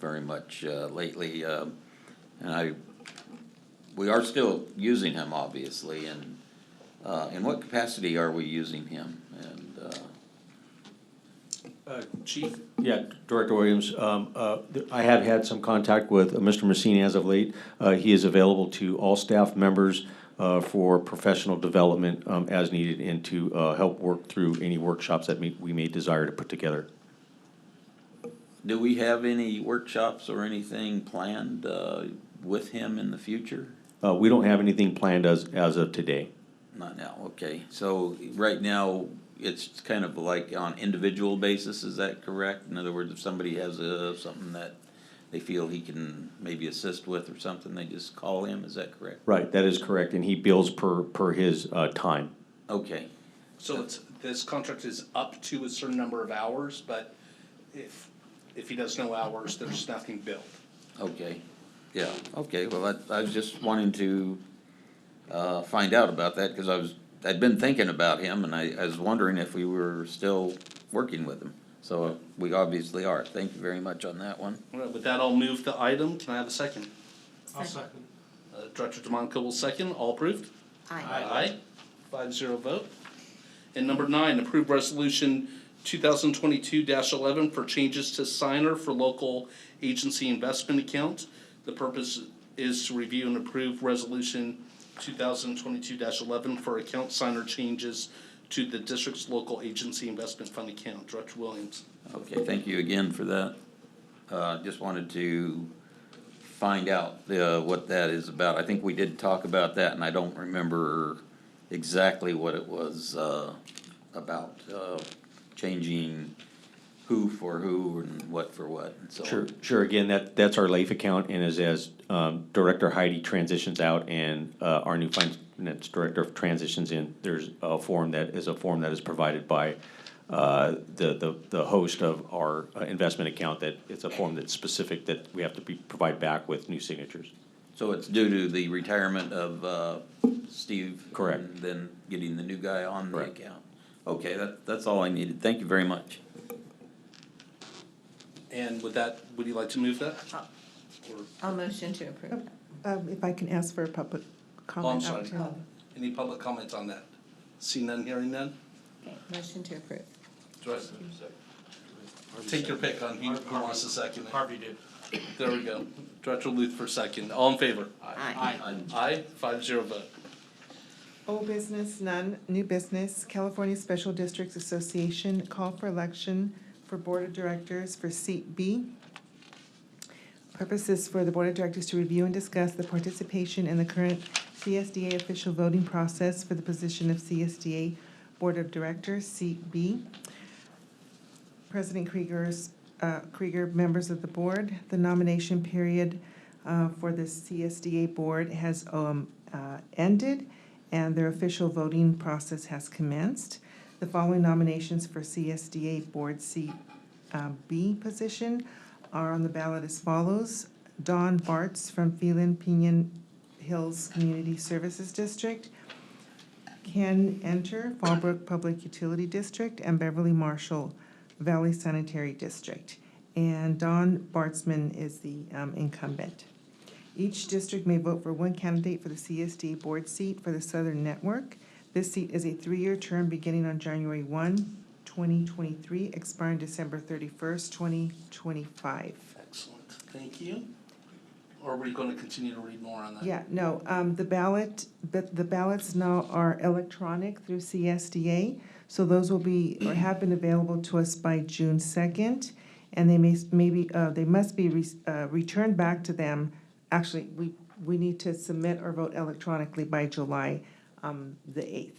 very much lately, and we are still using him, obviously, and in what capacity are we using him? And Chief? Yeah, Director Williams, I have had some contact with Mr. Messina as of late. He is available to all staff members for professional development as needed and to help work through any workshops that we may desire to put together. do we have any workshops or anything planned with him in the future? We don't have anything planned as of today. Not now, okay. So right now, it's kind of like on individual basis, is that correct? In other words, if somebody has something that they feel he can maybe assist with or something, they just call him, is that correct? Right, that is correct, and he bills per his time. Okay. So this contract is up to a certain number of hours, but if he does no hours, there's nothing billed. Okay, yeah, okay, well, I was just wanting to find out about that, because I'd been thinking about him, and I was wondering if we were still working with him. So we obviously are. Thank you very much on that one. All right, with that, I'll move the item. Can I have a second? I'll second. Director DeMonico will second. All approved? Aye. 5-0 vote. And number 9, approve resolution 2022-11 for changes to signer for local agency investment account. The purpose is to review and approve resolution 2022-11 for account signer changes to the district's local agency investment fund account. Director Williams. Okay, thank you again for that. Just wanted to find out what that is about. I think we did talk about that, and I don't remember exactly what it was about. Changing who for who and what for what and so on. Sure. Again, that's our LAIF account, and as Director Heidi transitions out and our new Department's Director of Transitions in, there's a form that is provided by the host of our investment account, that it's a form that's specific that we have to provide back with new signatures. So it's due to the retirement of Steve? Correct. And then getting the new guy on the Correct. account? Okay, that's all I needed. Thank you very much. And with that, would you like to move that? I'll motion to approve. If I can ask for a public Oh, I'm comment. sorry. opportunity. Any public comments on that? See none, hearing none? Okay, motion to approve. Joyce? Take your pick on who wants to second it. Harvey did. There we go. Director Luth for second. All in favor? Aye. Aye, 5-0 vote. Old business, none. New business, California Special Districts Association call for election for Board of Directors for seat B. Purpose is for the Board of Directors to review and discuss the participation in the current CSDA official voting process for the position of CSDA Board of Directors, seat B. President Krieger, members of the board, the nomination period for the CSDA board has ended, and their official voting process has commenced. The following nominations for CSDA board seat B position are on the ballot as follows: Don Bartz from Phelan Pinion Hills Community Services District, Ken Enter, Fallbrook Public Utility District, and Beverly Marshall Valley Sanitary District. And Don Bartzman is the incumbent. Each district may vote for one candidate for the CSD board seat for the Southern Network. This seat is a 3-year term beginning on January 1, 2023, expiring December 31st, 2025. Excellent, thank you. Or are we going to continue to read more on that? Yeah, no, the ballots now are electronic through CSDA, so those will be, or have been available to us by June 2nd, and they they must be returned back to them. Actually, we need to submit or vote electronically by July the 8th.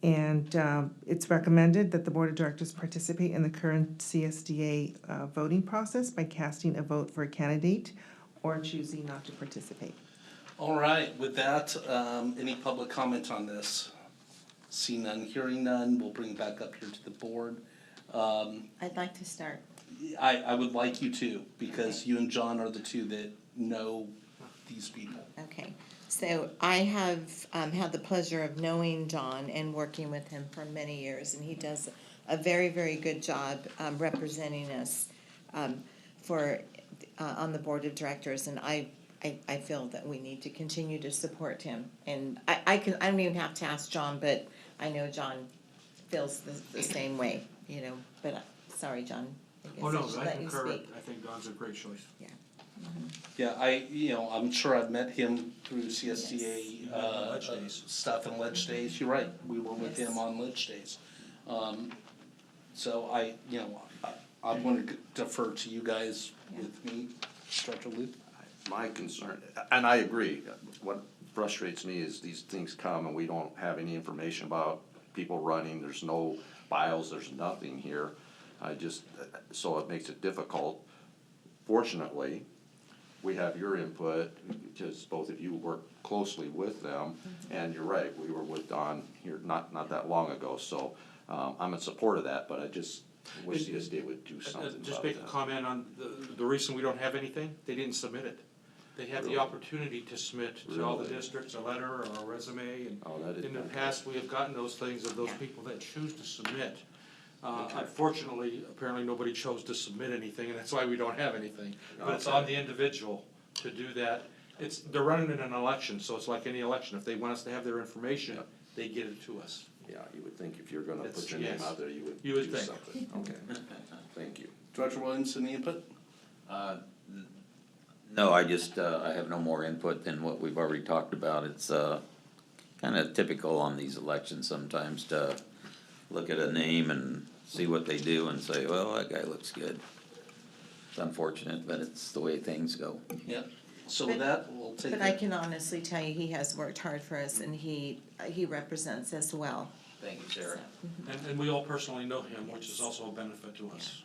And it's recommended that the Board of Directors participate in the current CSDA voting process by casting a vote for a candidate or choosing not to participate. All right, with that, any public comment on this? See none, hearing none, we'll bring it back up here to the board. I'd like to start. I would like you to, because you and John are the two that know these people. Okay, so I have had the pleasure of knowing John and working with him for many years, and he does a very, very good job representing us on the Board of Directors, and I feel that we need to continue to support him. And I don't even have to ask John, but I know John feels the same way, you know, but, sorry, John. Oh, no, I let you concur. speak. I think Don's a great choice. Yeah. Yeah, I'm sure I've met him through CSDA Ledge days. stuff and Ledge Days. You're right, we were with Yes. him on Ledge Days. So I'm going to defer to you guys with me, Director Luth. My concern, and I agree, what frustrates me is these things come and we don't have any information about people running, there's no bios, there's nothing here. So it makes it difficult. Fortunately, we have your input, because both of you work closely with them, and you're right, we were with Don here not that long ago, so I'm in support of that, but I just wish CSD would do something about that. Just make a comment on the reason we don't have anything, they didn't submit it. They have the opportunity to submit to all the Really? districts a letter or a resume, and that is in the fantastic. past, we have gotten those things of those people that choose to submit. Unfortunately, apparently nobody chose to submit anything, and that's why we don't have anything. But it's on the individual to do that. They're running in an election, so it's like any election. If they want us to have their information, they get it to us. Yeah, you would think if you're gonna It's- put your name yes. out there, you would You would do think. something. Okay, thank you. Director Williams, any input? No, I have no more input than what we've already talked about. It's kind of typical on these elections sometimes to look at a name and see what they do and say, well, that guy looks good. It's unfortunate, but it's the way things go. Yeah, so with that, we'll take But I can honestly tell you, he has worked hard for us, and he represents us well. Thank you, Sarah. And we all personally know him, which is also a benefit to us.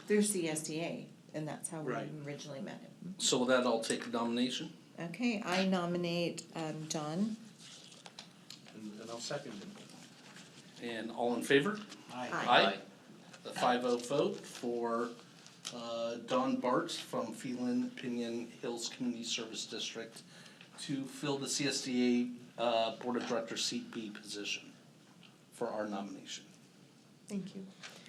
Through CSDA, and that's how we Right. originally met him. So with that, I'll take a nomination. Okay, I nominate John and I'll second it. And all in favor? Aye. Aye. A 5-0 vote for Don Bart from Phelan Pinion Hills Community Service District to fill the CSDA Board of Directors Seat B position for our nomination. Thank you.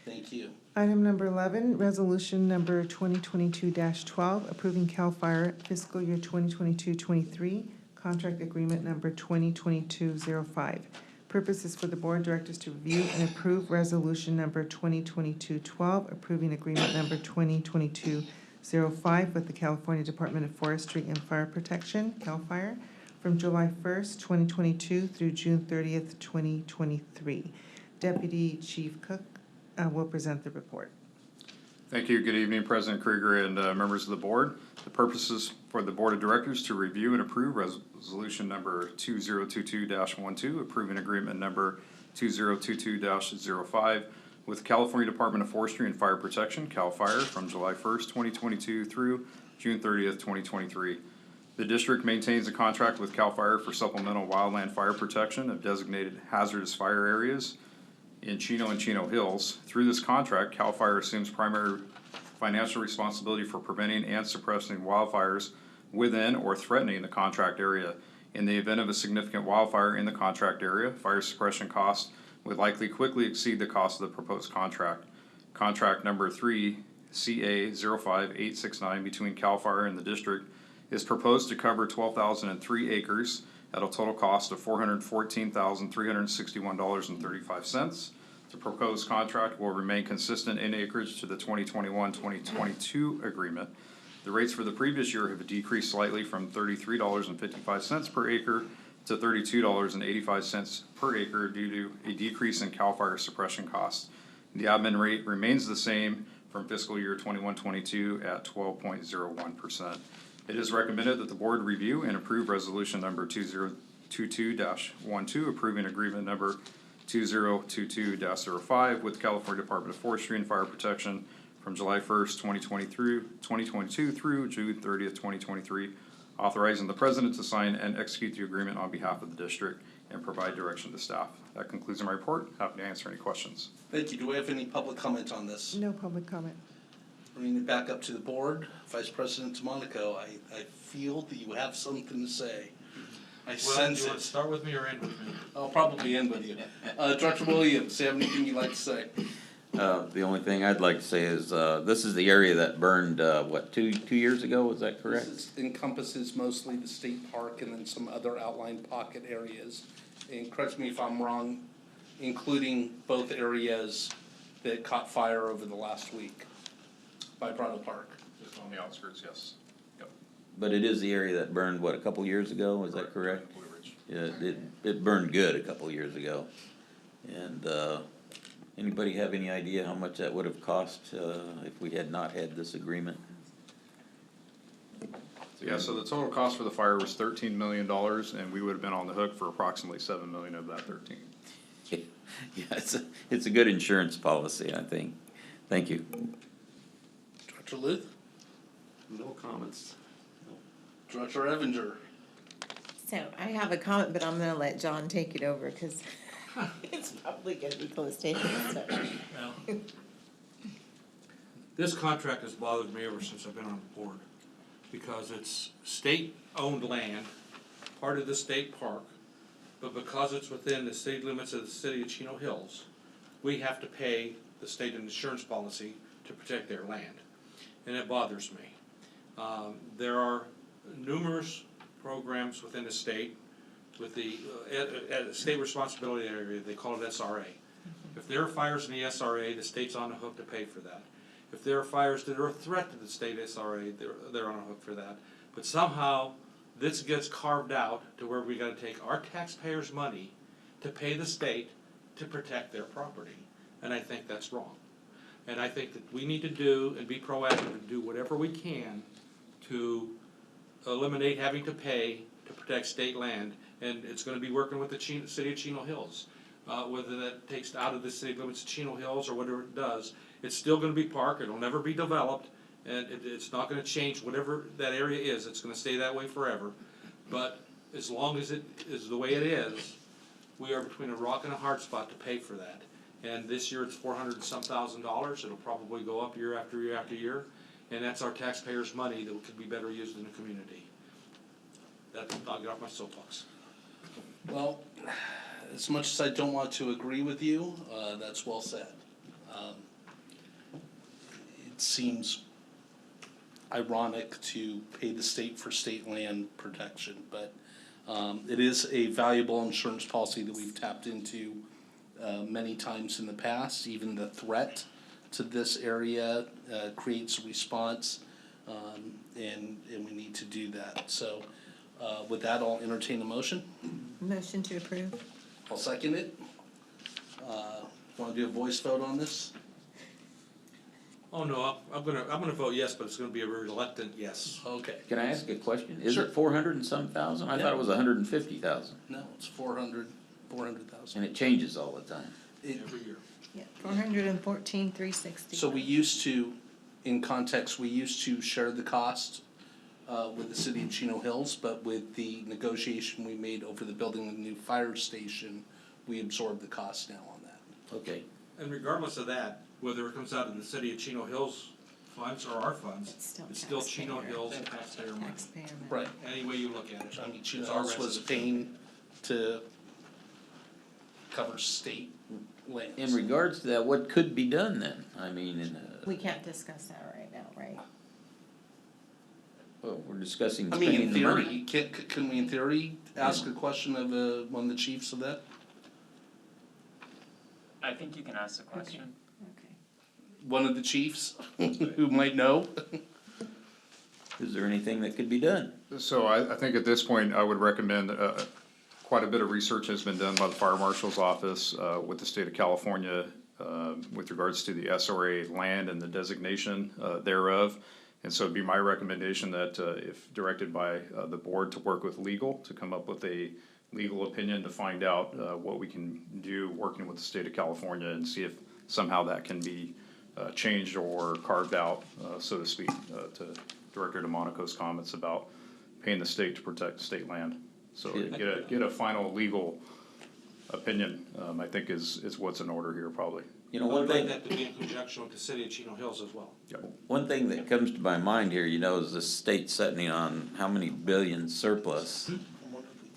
Thank you. Item number 11, resolution number 2022-12, approving CAL FIRE fiscal year 2022-23, contract agreement number 2022-05. Purpose is for the Board of Directors to review and approve resolution number 2022-12, approving agreement number 2022-05 with the California Department of Forestry and Fire Protection, CAL FIRE, from July 1st, 2022 through June 30th, 2023. Deputy Chief Cook will present the report. Thank you. Good evening, President Krieger and members of the board. The purpose is for the Board of Directors to review and approve resolution number 2022-12, approving agreement number 2022-05 with California Department of Forestry and Fire Protection, CAL FIRE, from July 1st, 2022 through June 30th, 2023. The district maintains a contract with CAL FIRE for supplemental wildland fire protection of designated hazardous fire areas in Chino and Chino Hills. Through this contract, CAL FIRE assumes primary financial responsibility for preventing and suppressing wildfires within or threatening the contract area. In the event of a significant wildfire in the contract area, fire suppression costs would likely quickly exceed the cost of the proposed contract. Contract number 3, CA 05869, between CAL FIRE and the district is proposed to cover 12,003 acres at a total cost of $414,361.35. The proposed contract will remain consistent in acreage to the 2021-2022 agreement. The rates for the previous year have decreased slightly from $33.55 per acre to $32.85 per acre due to a decrease in CAL FIRE suppression costs. The admin rate remains the same from fiscal year 21-22 at 12.01%. It is recommended that the board review and approve resolution number 2022-12, approving agreement number 2022-05 with California Department of Forestry and Fire Protection from July 1st, 2022 through June 30th, 2023, authorizing the president to sign and execute the agreement on behalf of the district and provide direction to staff. That concludes my report. Happy to answer any questions. Thank you. Do we have any public comment on this? No public comment. Bringing it back up to the board, Vice President Monaco, I feel that you have something to say. I sense do you want it. to start with me or end with me? I'll probably end with you. Director Williams, do you have anything you'd like to say? The only thing I'd like to say is, this is the area that burned, two years ago, was that correct? This encompasses mostly the state park and then some other outlying pocket areas. And correct me if I'm wrong, including both areas that caught fire over the last week by Bridle Park. Just on the outskirts, yes. Yep. But it is the area that burned, what, a couple years ago, is that correct? Yeah, it burned good a couple years ago. And, anybody have any idea how much that would have cost, if we had not had this agreement? Yeah, so the total cost for the fire was $13 million, and we would have been on the hook for approximately $7 million of that 13. Yeah, it's a good insurance policy, I think. Thank you. Director Luth? No comments. Director Evinger? So I have a comment, but I'm gonna let John take it over, because it's probably gonna be close to him, so. Well, this contract has bothered me ever since I've been on the board, because it's state-owned land, part of the state park, but because it's within the city limits of the city of Chino Hills, we have to pay the state insurance policy to protect their land, and it bothers me. There are numerous programs within the state with the state responsibility area, they call it SRA. If there are fires in the SRA, the state's on the hook to pay for that. If there are fires that are a threat to the state SRA, they're on the hook for that. But somehow, this gets carved out to where we gotta take our taxpayers' money to pay the state to protect their property. And I think that's wrong. And I think that we need to do and be proactive and do whatever we can to eliminate having to pay to protect state land. And it's gonna be working with the city of Chino Hills. Whether that takes out of the city limits of Chino Hills or whatever it does, it's still gonna be park, it'll never be developed, and it's not gonna change whatever that area is, it's gonna stay that way forever. But as long as it is the way it is, we are between a rock and a hard spot to pay for that. And this year it's $400 and some thousand. It'll probably go up year after year after year. And that's our taxpayers' money that could be better used in the community. I'll get off my soapbox. Well, as much as I don't want to agree with you, that's well said. It seems ironic to pay the state for state land protection, but it is a valuable insurance policy that we've tapped into many times in the past. Even the threat to this area creates a response, and we need to do that. So with that, I'll entertain a motion. Motion to approve. I'll second it. Want to do a voice vote on this? Oh, no, I'm gonna vote yes, but it's gonna be a reluctant yes. Okay. Can I ask a question? Is Sure. it 400 and some thousand? I thought it was 150,000. No, it's 400,000. And it changes all the time. Every year. Yeah, 414,360. So we used to, in context, we used to share the cost with the city of Chino Hills, but with the negotiation we made over the building of the new fire station, we absorbed the cost now on that. Okay. And regardless of that, whether it comes out of the city of Chino Hills funds or our funds, it's still Chino taxpayer. Hills taxpayer money. Taxpayer money. Right. Any way you look at it. I mean, Chino It's our Hills was residents. paying to cover state lands. In regards to that, what could be done then? I mean, We can't discuss that right now, right? well, we're discussing I mean, in spending the money. theory, can we in theory ask a question of one of the chiefs of that? I think you can ask the question. Okay. One of the chiefs who might know? Is there anything that could be done? So I think at this point, I would recommend, quite a bit of research has been done by the Fire Marshal's Office with the state of California with regards to the SRA land and the designation thereof. And so it'd be my recommendation that if directed by the board to work with legal, to come up with a legal opinion to find out what we can do working with the state of California and see if somehow that can be changed or carved out, so to speak, to Director DeMonico's comments about paying the state to protect state land. So get a final legal opinion, I think is what's in order here probably. You know, I one would like thing, that to be in conjunction with the city of Chino Hills as well. one thing that comes to my mind here, you know, is the state sitting on how many billion surplus,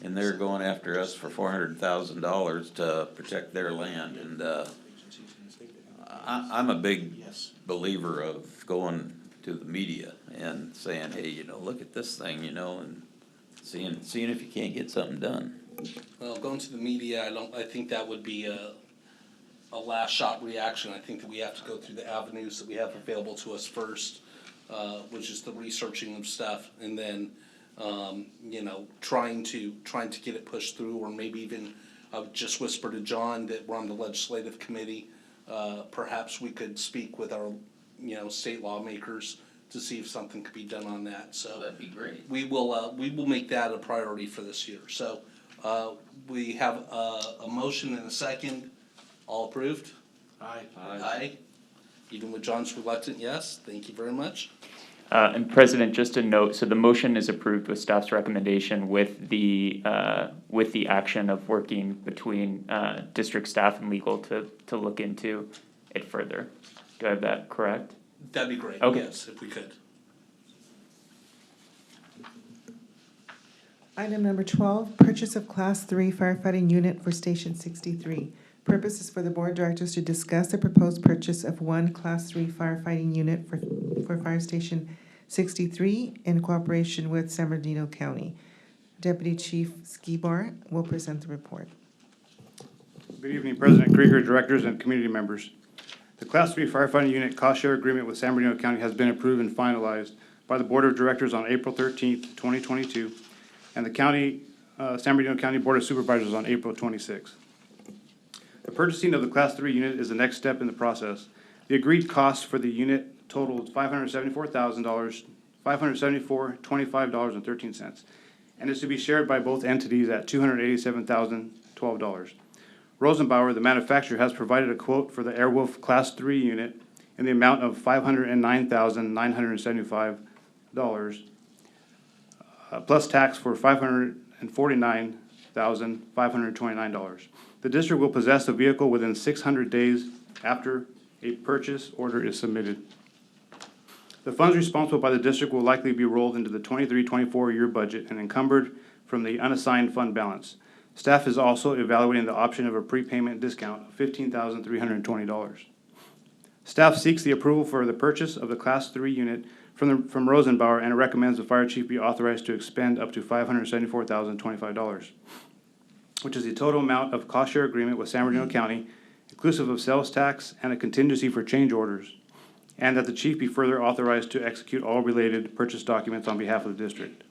and they're going after us for $400,000 to protect their land, and I'm a big believer of going to the media and saying, hey, you know, look at this thing, you know, and seeing if you can't get something done. Well, going to the media, I think that would be a last shot reaction. I think that we have to go through the avenues that we have available to us first, which is the researching of stuff, and then, you know, trying to get it pushed through, or maybe even, just whisper to John that we're on the legislative committee. Perhaps we could speak with our, you know, state lawmakers to see if something could be done on that, so. That'd be great. We will make that a priority for this year, so, we have a motion and a second, all approved? Aye. Aye. Even with John's reluctant yes, thank you very much. And President, just a note, so the motion is approved with staff's recommendation with the action of working between district staff and legal to look into it further. Do I have that correct? That'd be great, Okay. yes, if we could. Item number 12, purchase of Class 3 firefighting unit for Station 63. Purpose is for the board of directors to discuss the proposed purchase of one Class 3 firefighting unit for Fire Station 63 in cooperation with San Bernardino County. Deputy Chief Skibar will present the report. Good evening, President Krieger, directors, and community members. The Class 3 firefighting unit cost share agreement with San Bernardino County has been approved and finalized by the Board of Directors on April 13th, 2022, and the San Bernardino County Board of Supervisors on April 26th. The purchasing of the Class 3 unit is the next step in the process. The agreed cost for the unit totaled $574,25.13, and is to be shared by both entities at $287,012. Rosenbauer, the manufacturer, has provided a quote for the Airwolf Class 3 unit in the amount of $509,975, plus tax for $549 $1,529. The district will possess the vehicle within 600 days after a purchase order is submitted. The funds responsible by the district will likely be rolled into the 23-24 year budget and encumbered from the unassigned fund balance. Staff is also evaluating the option of a prepayment discount of $15,320. Staff seeks the approval for the purchase of the Class 3 unit from Rosenbauer and recommends the fire chief be authorized to expend up to $574,025, which is the total amount of cost share agreement with San Bernardino County, inclusive of sales tax and a contingency for change orders, and that the chief be further authorized to execute all related purchase documents on behalf of the district.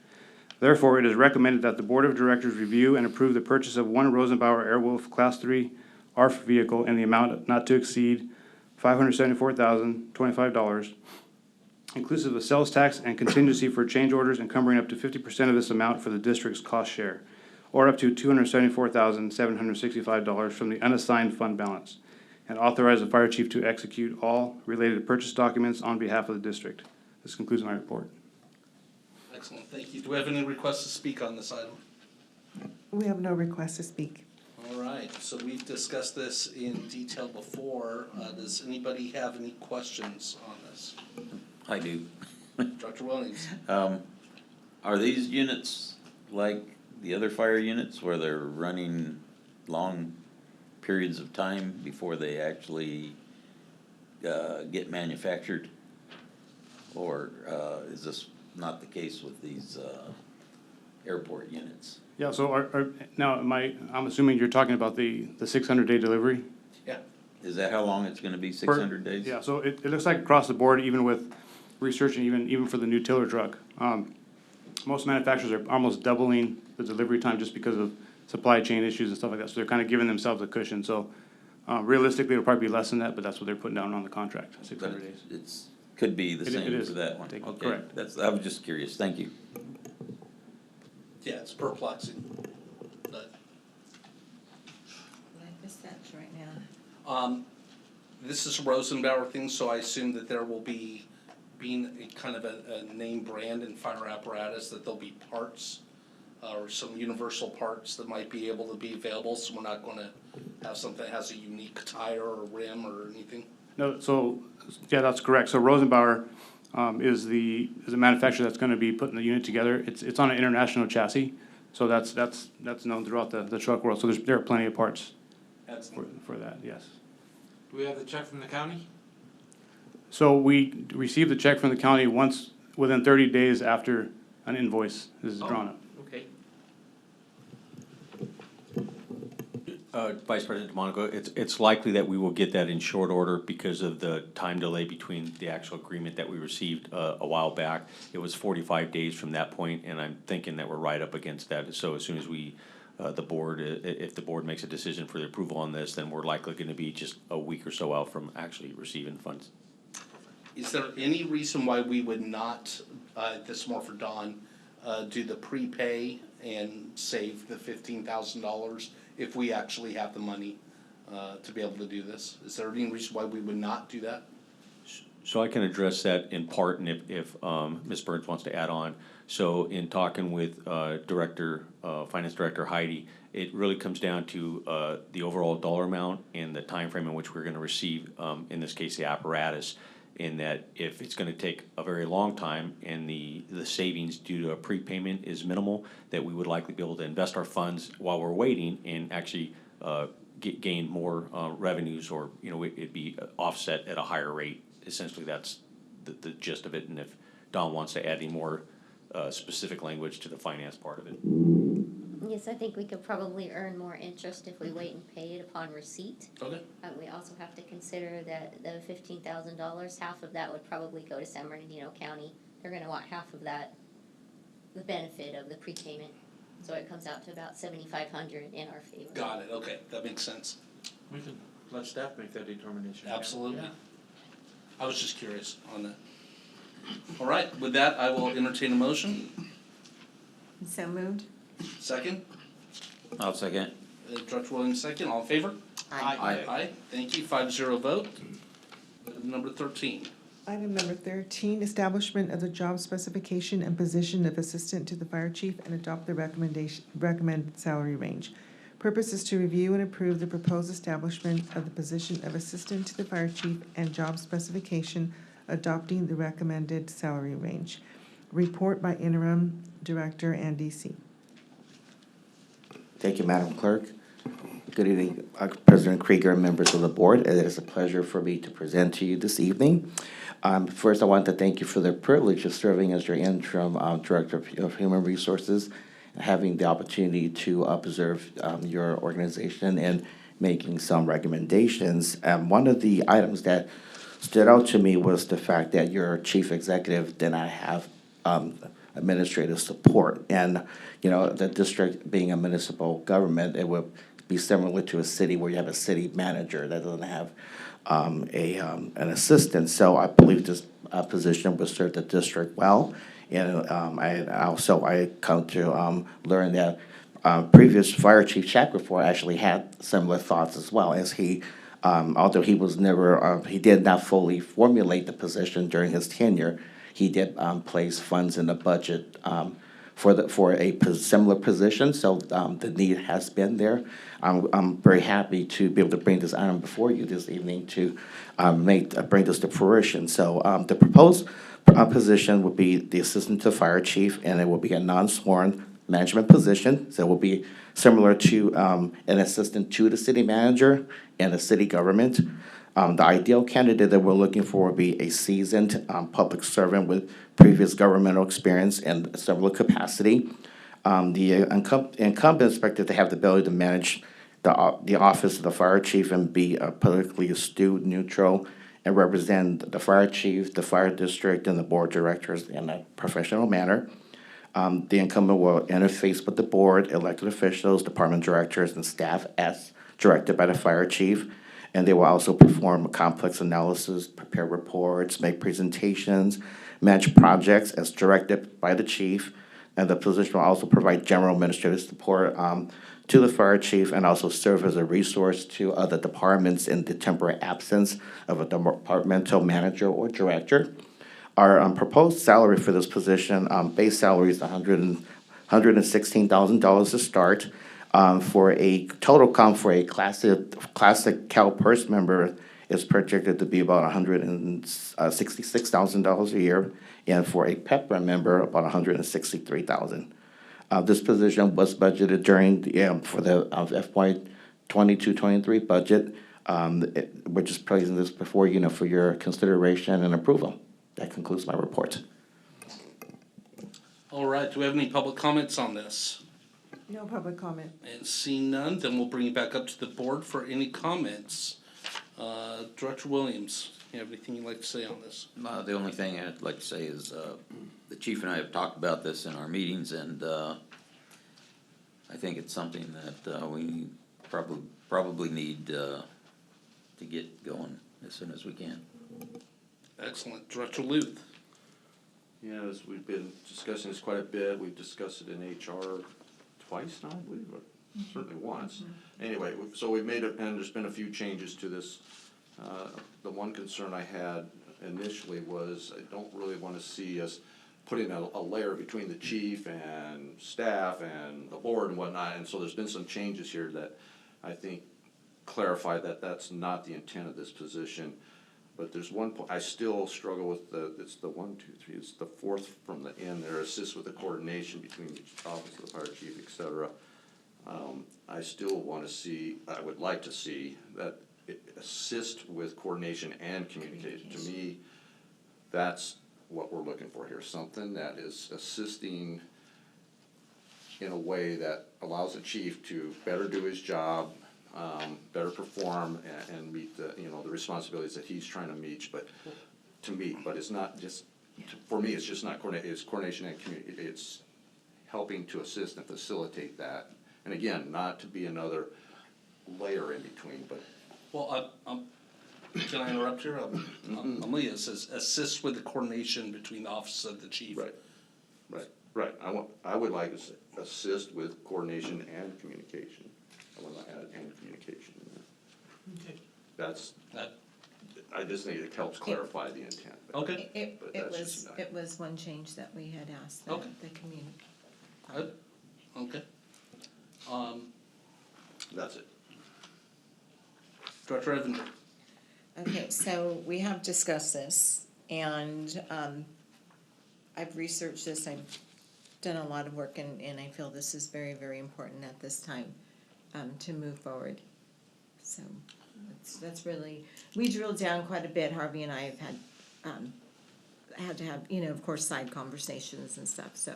Therefore, it is recommended that the Board of Directors review and approve the purchase of one Rosenbauer Airwolf Class 3 ARF vehicle in the amount not to exceed $574,025, inclusive of sales tax and contingency for change orders encumbering up to 50% of this amount for the district's cost share, or up to $274,765 from the unassigned fund balance, and authorize the fire chief to execute all related purchase documents on behalf of the district. This concludes my report. Excellent, thank you. Do we have any requests to speak on this item? We have no request to speak. All right, so we've discussed this in detail before. Does anybody have any questions on this? I do. Dr. Williams? Are these units like the other fire units where they're running long periods of time before they actually get manufactured? Or is this not the case with these airport units? Yeah, so I'm assuming you're talking about the 600-day delivery? Yeah. Is that how long it's gonna be, 600 days? Yeah, so it looks like across the board, even with research and even for the new tiller truck, most manufacturers are almost doubling the delivery time just because of supply chain issues and stuff like that. So they're kind of giving themselves a cushion. So realistically, it'll probably be less than that, but that's what they're putting down on the contract, 600 days. It's, could be the same is. for that one. Take- Okay, correct. I was just curious, thank you. Yeah, it's perplexing. But, I missed that right now. this is a Rosenbauer thing, so I assume that there will be, being a kind of a name brand in fire apparatus, that there'll be parts or some universal parts that might be able to be available, so we're not gonna have something that has a unique tire or rim or anything? No, so, yeah, that's correct. So Rosenbauer is the manufacturer that's gonna be putting the unit together. It's on an international chassis, so that's known throughout the truck world. So there are plenty of parts for that, yes. Do we have the check from the county? So we receive the check from the county once, within 30 days after an invoice is drawn up. Okay. Vice President DeMonico, it's likely that we will get that in short order because of the time delay between the actual agreement that we received a while back. It was 45 days from that point, and I'm thinking that we're right up against that. So as soon as we, the board, if the board makes a decision for the approval on this, then we're likely gonna be just a week or so out from actually receiving funds. Is there any reason why we would not, this is more for Don, do the prepay and save the $15,000 if we actually have the money to be able to do this? Is there any reason why we would not do that? So I can address that in part, and if Ms. Burns wants to add on. So in talking with Finance Director Heidi, it really comes down to the overall dollar amount and the time frame in which we're gonna receive, in this case, the apparatus. In that if it's gonna take a very long time and the savings due to a prepayment is minimal, that we would likely be able to invest our funds while we're waiting and actually gain more revenues, or it'd be offset at a higher rate. Essentially, that's the gist of it. And if Don wants to add any more specific language to the finance part of it. Yes, I think we could probably earn more interest if we wait and pay it upon receipt. Okay. We also have to consider that the $15,000, half of that would probably go to San Bernardino County. They're gonna want half of that, the benefit of the prepayment. So it comes out to about $7,500 in our favor. Got it, okay, that makes sense. We can let staff make that determination. Absolutely. Yeah. I was just curious on that. All right, with that, I will entertain a motion. So moved? Second? I'll second. Director Williams, second. All in favor? Aye. Aye. Thank you. 5-0 vote. Number 13. Item number 13, establishment of the job specification and position of assistant to the fire chief and adopt the recommended salary range. Purpose is to review and approve the proposed establishment of the position of assistant to the fire chief and job specification, adopting the recommended salary range. Report by Interim Director and DC. Thank you, Madam Clerk. Good evening, President Krieger and members of the board. It is a pleasure for me to present to you this evening. First, I want to thank you for the privilege of serving as your interim Director of Human Resources, having the opportunity to observe your organization and making some recommendations. One of the items that stood out to me was the fact that your chief executive did not have administrative support. And, you know, the district being a municipal government, it would be similar to a city where you have a city manager that doesn't have an assistant. So I believe this position would serve the district well. And I come to learn that previous Fire Chief Shackelford actually had similar thoughts as well, as he, although he was never, he did not fully formulate the position during his tenure, he did place funds in the budget for a similar position. So the need has been there. I'm very happy to be able to bring this item before you this evening to bring this to fruition. So the proposed position would be the assistant to fire chief, and it will be a non-sworn management position. So it will be similar to an assistant to the city manager and a city government. The ideal candidate that we're looking for would be a seasoned public servant with previous governmental experience in a similar capacity. The incumbent is expected to have the ability to manage the office of the fire chief and be politically astute, neutral, and represent the fire chief, the fire district, and the board of directors in a professional manner. The incumbent will interface with the board, elected officials, department directors, and staff as directed by the fire chief. And they will also perform complex analysis, prepare reports, make presentations, manage projects as directed by the chief. And the position will also provide general administrative support to the fire chief and also serve as a resource to other departments in the temporary absence of a departmental manager or director. Our proposed salary for this position, base salary is $116,000 to start. For a total comp for a classic CalPERS member is projected to be about $166,000 a year, and for a PEPRA member, about $163,000. This position was budgeted during for the FY 22-23 budget. We're just placing this before you for your consideration and approval. That concludes my report. All right, do we have any public comments on this? No public comment. And seeing none, then we'll bring it back up to the board for any comments. Director Williams, you have anything you'd like to say on this? The only thing I'd like to say is the chief and I have talked about this in our meetings, and I think it's something that we probably need to get going as soon as we can. Excellent. Director Luth. Yeah, as we've been discussing this quite a bit, we've discussed it in HR twice now, I believe, or certainly once. Anyway, so we've made it, and there's been a few changes to this. The one concern I had initially was I don't really want to see us putting a layer between the chief and staff and the board and whatnot, and so there's been some changes here that I think clarify that that's not the intent of this position. But there's one point I still struggle with. It's the 1, 2, 3. It's the fourth from the end there. Assist with the coordination between the office of the fire chief, etc. I still want to see. I would like to see that it assist with coordination and communication. To me, that's what we're looking for here. Something that is assisting in a way that allows the chief to better do his job, better perform and meet the the responsibilities that he's trying to meet. But it's not just for me. It's just not coordination. It's coordination and community. It's helping to assist and facilitate that. And again, not to be another layer in between. But can I interrupt here? Amelia says assist with the coordination between the office of the chief. Right. I would like to assist with coordination and communication. I want to add and communication in there. Okay. That's that. I just think it helps clarify the intent. Okay. But It that's just was, an it was one change that we had asked the, Okay. the community. Good. Okay. That's it. Director Evanger. Okay, so we have discussed this, and I've researched this, I've done a lot of work, and I feel this is very, very important at this time to move forward. So that's really, we drilled down quite a bit. Harvey and I have had to have, of course, side conversations and stuff, so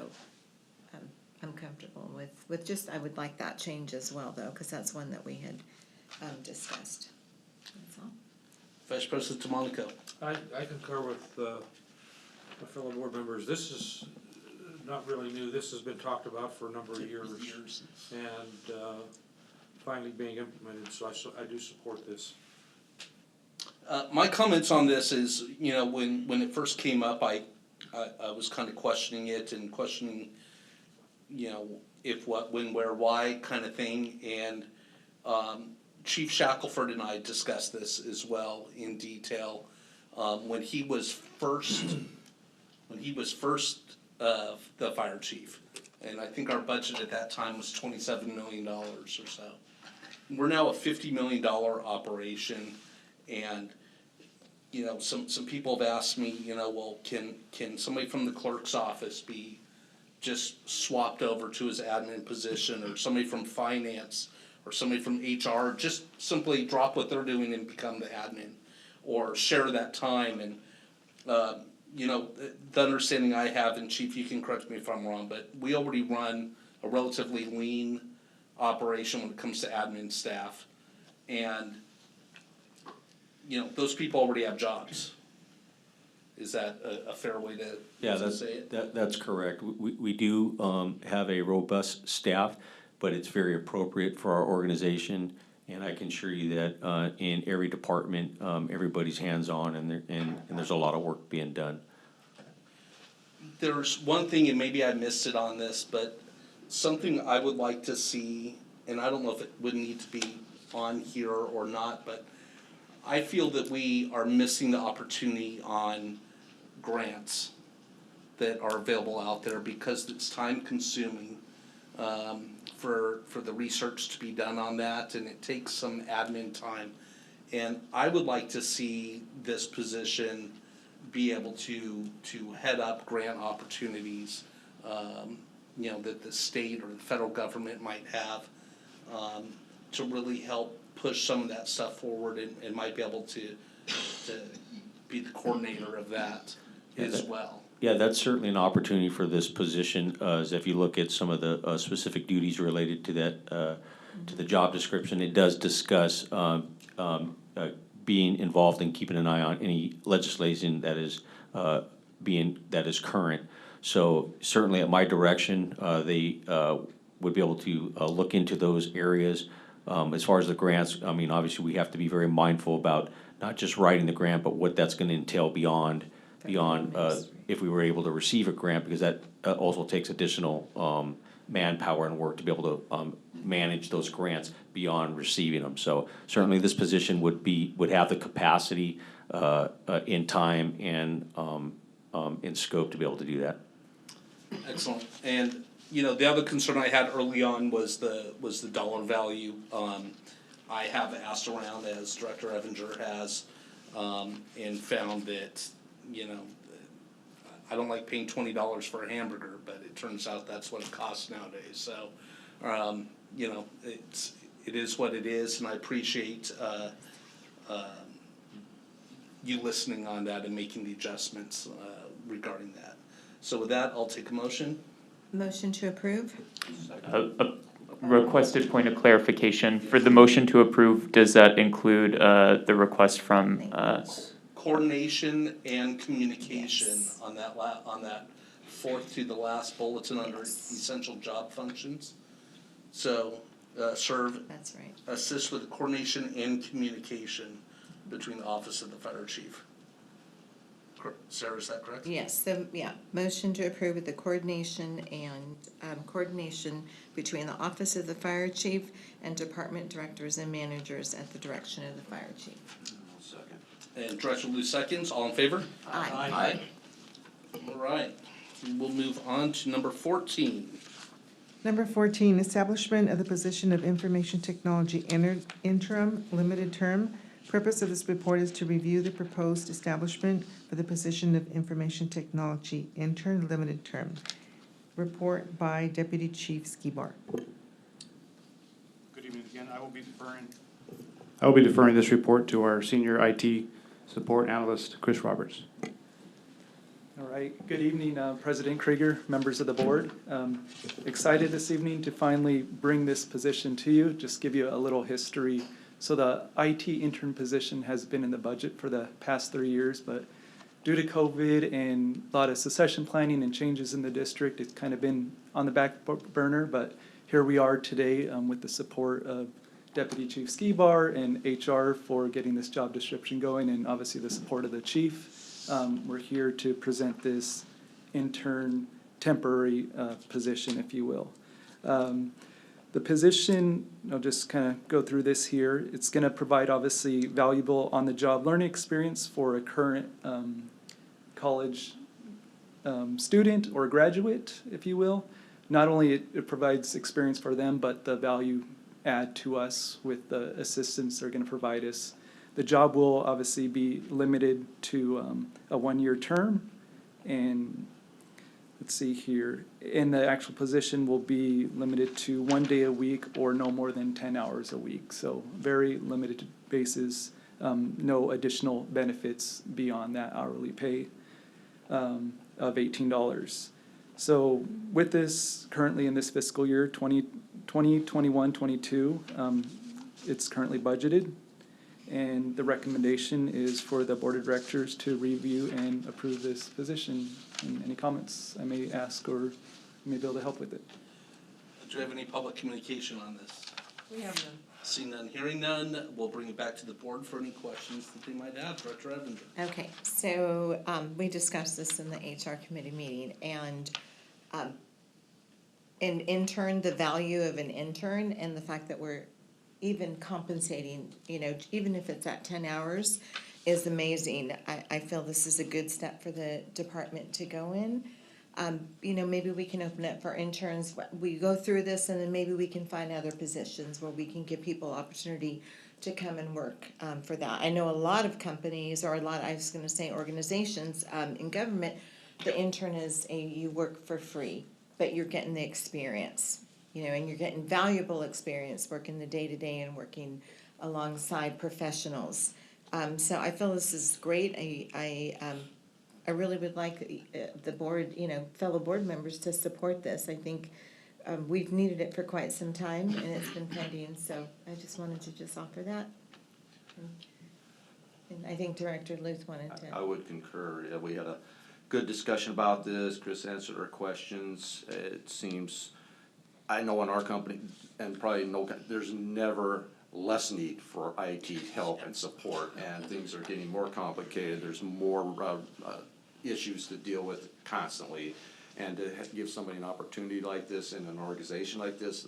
I'm comfortable with just, I would like that change as well, though, because that's one that we had discussed. That's all. Vice President DeMonico. I concur with my fellow board members. This is not really new. This has been talked about for a number of years. And finally being implemented, so I do support this. My comments on this is, when it first came up, I was kind of questioning it and questioning, if, what, when, where, why kind of thing. And Chief Shackelford and I discussed this as well in detail. When he was first the fire chief, and I think our budget at that time was $27 million or so. We're now a $50 million operation, and some people have asked me, well, can somebody from the clerk's office be just swapped over to his admin position, or somebody from finance, or somebody from HR, just simply drop what they're doing and become the admin, or share that time. And the understanding I have, and Chief, you can correct me if I'm wrong, but we already run a relatively lean operation when it comes to admin staff, and those people already have jobs. Is that a fair way to say it? That's correct. We do have a robust staff, but it's very appropriate for our organization, and I can assure you that in every department, everybody's hands-on, and there's a lot of work being done. There's one thing, and maybe I missed it on this, but something I would like to see, and I don't know if it would need to be on here or not, but I feel that we are missing the opportunity on grants that are available out there, because it's time consuming for the research to be done on that, and it takes some admin time. And I would like to see this position be able to head up grant opportunities, that the state or the federal government might have, to really help push some of that stuff forward, and might be able to be the coordinator of that as well. Yeah, that's certainly an opportunity for this position, as if you look at some of the specific duties related to that, to the job description, it does discuss being involved in keeping an eye on any legislation that is current. So certainly at my direction, they would be able to look into those areas. As far as the grants, I mean, obviously we have to be very mindful about not just writing the grant, but what that's going to entail beyond if we were able to receive a grant, because that also takes additional manpower and work to be able to manage those grants beyond receiving them. So certainly this position would have the capacity in time and in scope to be able to do that. Excellent. And the other concern I had early on was the dollar value. I have asked around, as Director Evanger has, and found that I don't like paying $20 for a hamburger, but it turns out that's what it costs nowadays. So, it is what it is, and I appreciate you listening on that and making the adjustments regarding that. So with that, I'll take a motion. Motion to approve? A requested point of clarification. For the motion to approve, does that include the request from Coordination and communication on that fourth to the last bulletin under essential job functions. So serve. That's right. Assist with the coordination and communication between the office of the fire chief. Sarah, is that correct? Yes, motion to approve with the coordination and coordination between the office of the fire chief and department directors and managers at the direction of the fire chief. Second. And Director Lou seconds. All in favor? Aye. Aye. All right. We will move on to number 14. Number 14, establishment of the position of Information Technology Interim, limited term. Purpose of this report is to review the proposed establishment for the position of Information Technology Intern, limited term. Report by Deputy Chief Skibar. Good evening again. I will be deferring this report to our Senior IT Support Analyst, Chris Roberts. All right, good evening, President Krieger, members of the board. Excited this evening to finally bring this position to you, just give you a little history. So the IT intern position has been in the budget for the past 3 years, but due to COVID and a lot of succession planning and changes in the district, it's kind of been on the back burner, but here we are today with the support of Deputy Chief Skibar and HR for getting this job description going, and obviously the support of the chief. We're here to present this intern temporary position, if you will. The position, I'll just kind of go through this here. It's going to provide obviously valuable on-the-job learning experience for a current college student or graduate, if you will. Not only it provides experience for them, but the value add to us with the assistance they're going to provide us. The job will obviously be limited to a 1-year term, and let's see here, and the actual position will be limited to 1 day a week or no more than 10 hours a week. So very limited basis, no additional benefits beyond that hourly pay of $18. So with this, currently in this fiscal year, 2021-22, it's currently budgeted. And the recommendation is for the board of directors to review and approve this position. And any comments I may ask or may be able to help with it. Do you have any public communication on this? We have none. Seeing none, hearing none, we'll bring it back to the board for any questions that they might have. Director Evinger. Okay, so we discussed this in the HR committee meeting, and an intern, the value of an intern, and the fact that we're even compensating, even if it's at 10 hours, is amazing. I feel this is a good step for the department to go in. Maybe we can open it for interns. We go through this, and then maybe we can find other positions where we can give people opportunity to come and work for that. I know a lot of companies, or organizations in government, the intern is you work for free, but you're getting the experience. And you're getting valuable experience working the day-to-day and working alongside professionals. So I feel this is great. I really would like the board, fellow board members to support this. I think we've needed it for quite some time, and it's been pending, so I just wanted to offer that. And I think Director Luth wanted to. I would concur. We had a good discussion about this. Chris answered our questions. It seems, I know in our company, and probably there's never less need for IT help and support, and things are getting more complicated. There's more issues to deal with constantly, and to give somebody an opportunity like this in an organization like this,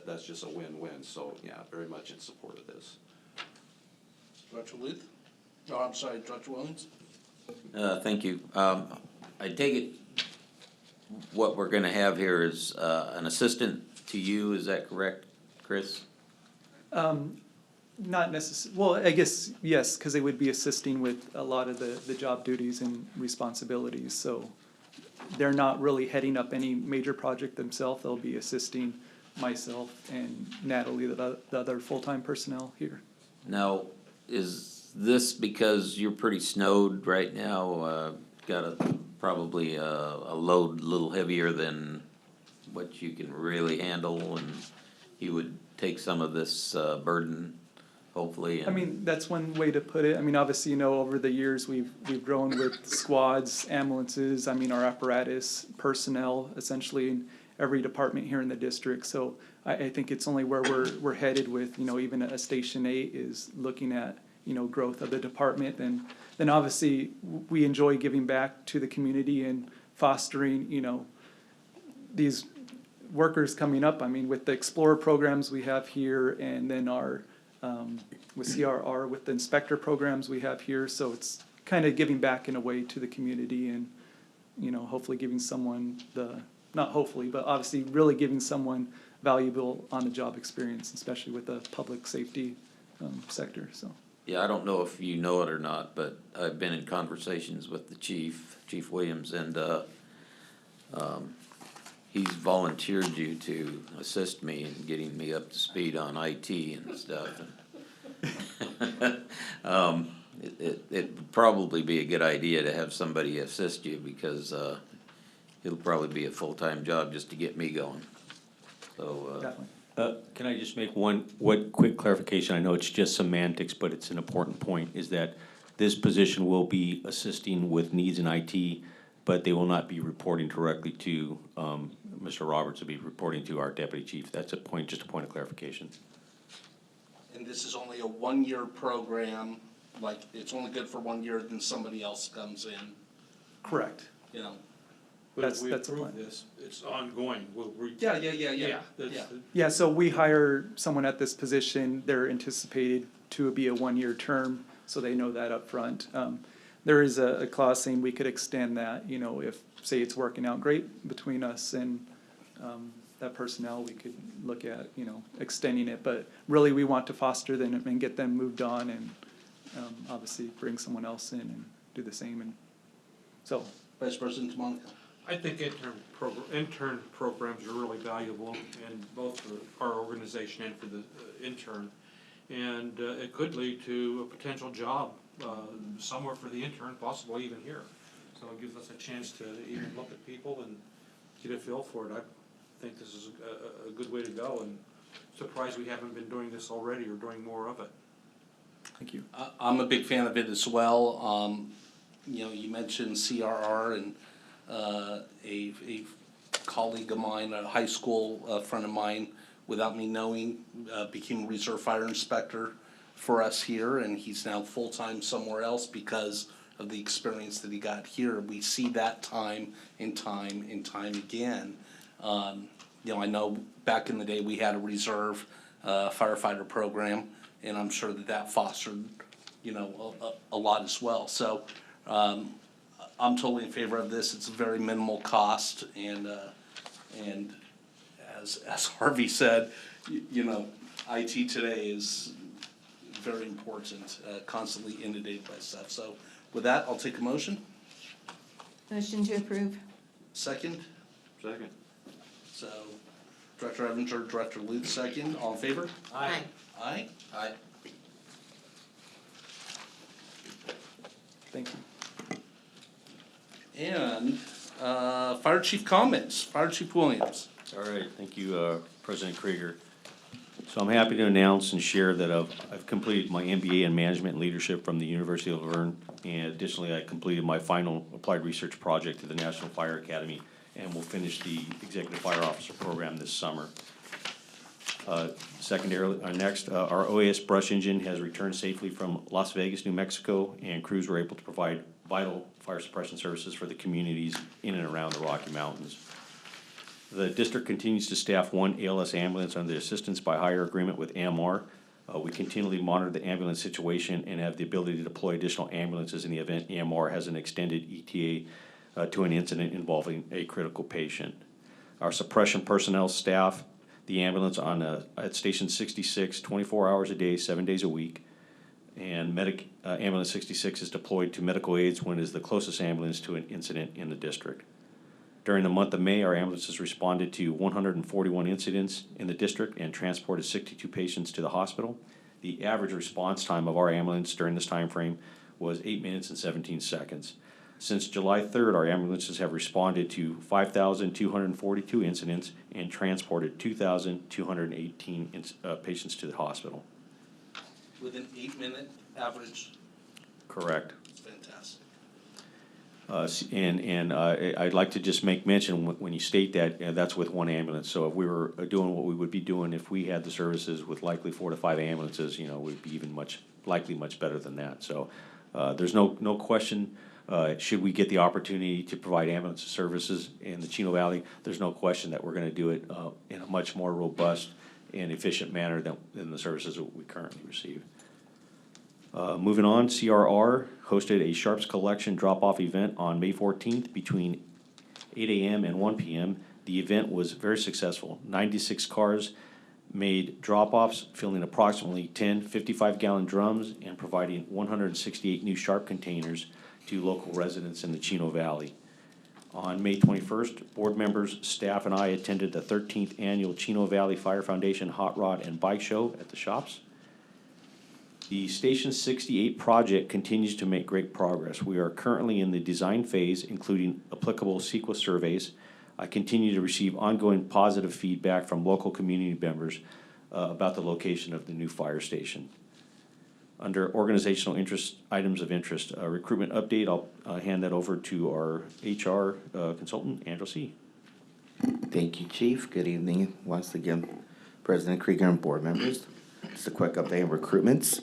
that's just a win-win. So yeah, very much in support of this. Director Luth? Oh, I'm sorry, Director Williams? Thank you. I take it what we're gonna have here is an assistant to you, is that correct, Chris? Not necessarily, well, I guess, yes, because they would be assisting with a lot of the job duties and responsibilities. So they're not really heading up any major project themselves. They'll be assisting myself and Natalie, the other full-time personnel here. Now, is this because you're pretty snowed right now? Got probably a load a little heavier than what you can really handle, and you would take some of this burden, hopefully. I mean, that's one way to put it. I mean, obviously, over the years we've grown with squads, ambulances, our apparatus, personnel, essentially in every department here in the district. So I think it's only where we're headed with, even a Station 8 is looking at, growth of the department. And then obviously we enjoy giving back to the community and fostering, these workers coming up. I mean, with the Explorer programs we have here, and then our with CRR, with the inspector programs we have here. So it's kind of giving back in a way to the community and, hopefully giving someone not hopefully, but obviously really giving someone valuable on-the-job experience, especially with the public safety sector, so. Yeah, I don't know if you know it or not, but I've been in conversations with the Chief Williams, and he's volunteered you to assist me in getting me up to speed on IT and stuff. It'd probably be a good idea to have somebody assist you, because it'll probably be a full-time job just to get me going. So, Definitely. Can I just make one quick clarification? I know it's just semantics, but it's an important point, is that this position will be assisting with needs in IT, but they will not be reporting directly to Mr. Roberts. Will be reporting to our deputy chief. That's just a point of clarification. And this is only a one-year program, like, it's only good for 1 year, then somebody else comes in, Correct. you know? But That's- if we that's the approve plan. this, it's ongoing, Yeah. that's- Yeah, so we hire someone at this position, they're anticipated to be a one-year term, so they know that up front. There is a clause saying we could extend that, if, say, it's working out great between us and that personnel, we could look at, extending it. But really, we want to foster them and get them moved on, and obviously bring someone else in and do the same. And so, Vice President Monica. I think intern programs are really valuable, and both for our organization and for the intern. And it could lead to a potential job somewhere for the intern, possibly even here. So it gives us a chance to even look at people and get a feel for it. I think this is a good way to go, and surprised we haven't been doing this already or doing more of it. thank you. I'm a big fan of it as well. You mentioned CRR, and a colleague of mine, a high school friend of mine, without me knowing, became a reserve fire inspector for us here, and he's now full-time somewhere else because of the experience that he got here. We see that time and time and time again. I know back in the day we had a reserve firefighter program, and I'm sure that fostered, a lot as well. So I'm totally in favor of this. It's a very minimal cost, and as Harvey said, IT today is very important, constantly inundated by stuff. So with that, I'll take a motion. Motion to approve. Second. Second. So Director Evanger, Director Luke, second. All in favor? Aye. Aye. Aye. Thank you. And Fire Chief comments. Fire Chief Williams. All right, thank you, President Krieger. So I'm happy to announce and share that I've completed my MBA in Management and Leadership from the University of Laverne, and additionally, I completed my final applied research project at the National Fire Academy, and will finish the Executive Fire Officer program this summer. Next, our OAS brush engine has returned safely from Las Vegas, New Mexico, and crews were able to provide vital fire suppression services for the communities in and around the Rocky Mountains. The district continues to staff one ALS ambulance under the assistance by hire agreement with AMR. We continually monitor the ambulance situation and have the ability to deploy additional ambulances in the event AMR has an extended ETA to an incident involving a critical patient. Our suppression personnel staff the ambulance at Station 66 24 hours a day, 7 days a week. And Ambulance 66 is deployed to medical aids when it is the closest ambulance to an incident in the district. During the month of May, our ambulances responded to 141 incidents in the district and transported 62 patients to the hospital. The average response time of our ambulance during this time frame was 8 minutes and 17 seconds. Since July 3rd, our ambulances have responded to 5,242 incidents and transported 2,218 patients to the hospital. With an 8-minute average. Correct. Fantastic. I'd like to just make mention, when you state that, that's with one ambulance. So if we were doing what we would be doing if we had the services with likely 4 to 5 ambulances, we'd be even much better than that. So there's no question, should we get the opportunity to provide ambulance services in the Chino Valley, there's no question that we're going to do it in a much more robust and efficient manner than the services that we currently receive. Moving on, CRR hosted a Sharps Collection drop-off event on May 14th between 8 a.m. and 1 p.m. The event was very successful. 96 cars made drop-offs, filling approximately 10 55-gallon drums and providing 168 new Sharp containers to local residents in the Chino Valley. On May 21st, board members, staff, and I attended the 13th Annual Chino Valley Fire Foundation Hot Rod and Bike Show at the shops. The Station 68 project continues to make great progress. We are currently in the design phase, including applicable CEQA surveys. I continue to receive ongoing positive feedback from local community members about the location of the new fire station. Under organizational interest, items of interest, recruitment update, I'll hand that over to our HR consultant, Andrew C. Thank you, Chief. Good evening once again, President Krieger and board members. Just a quick update on recruitments.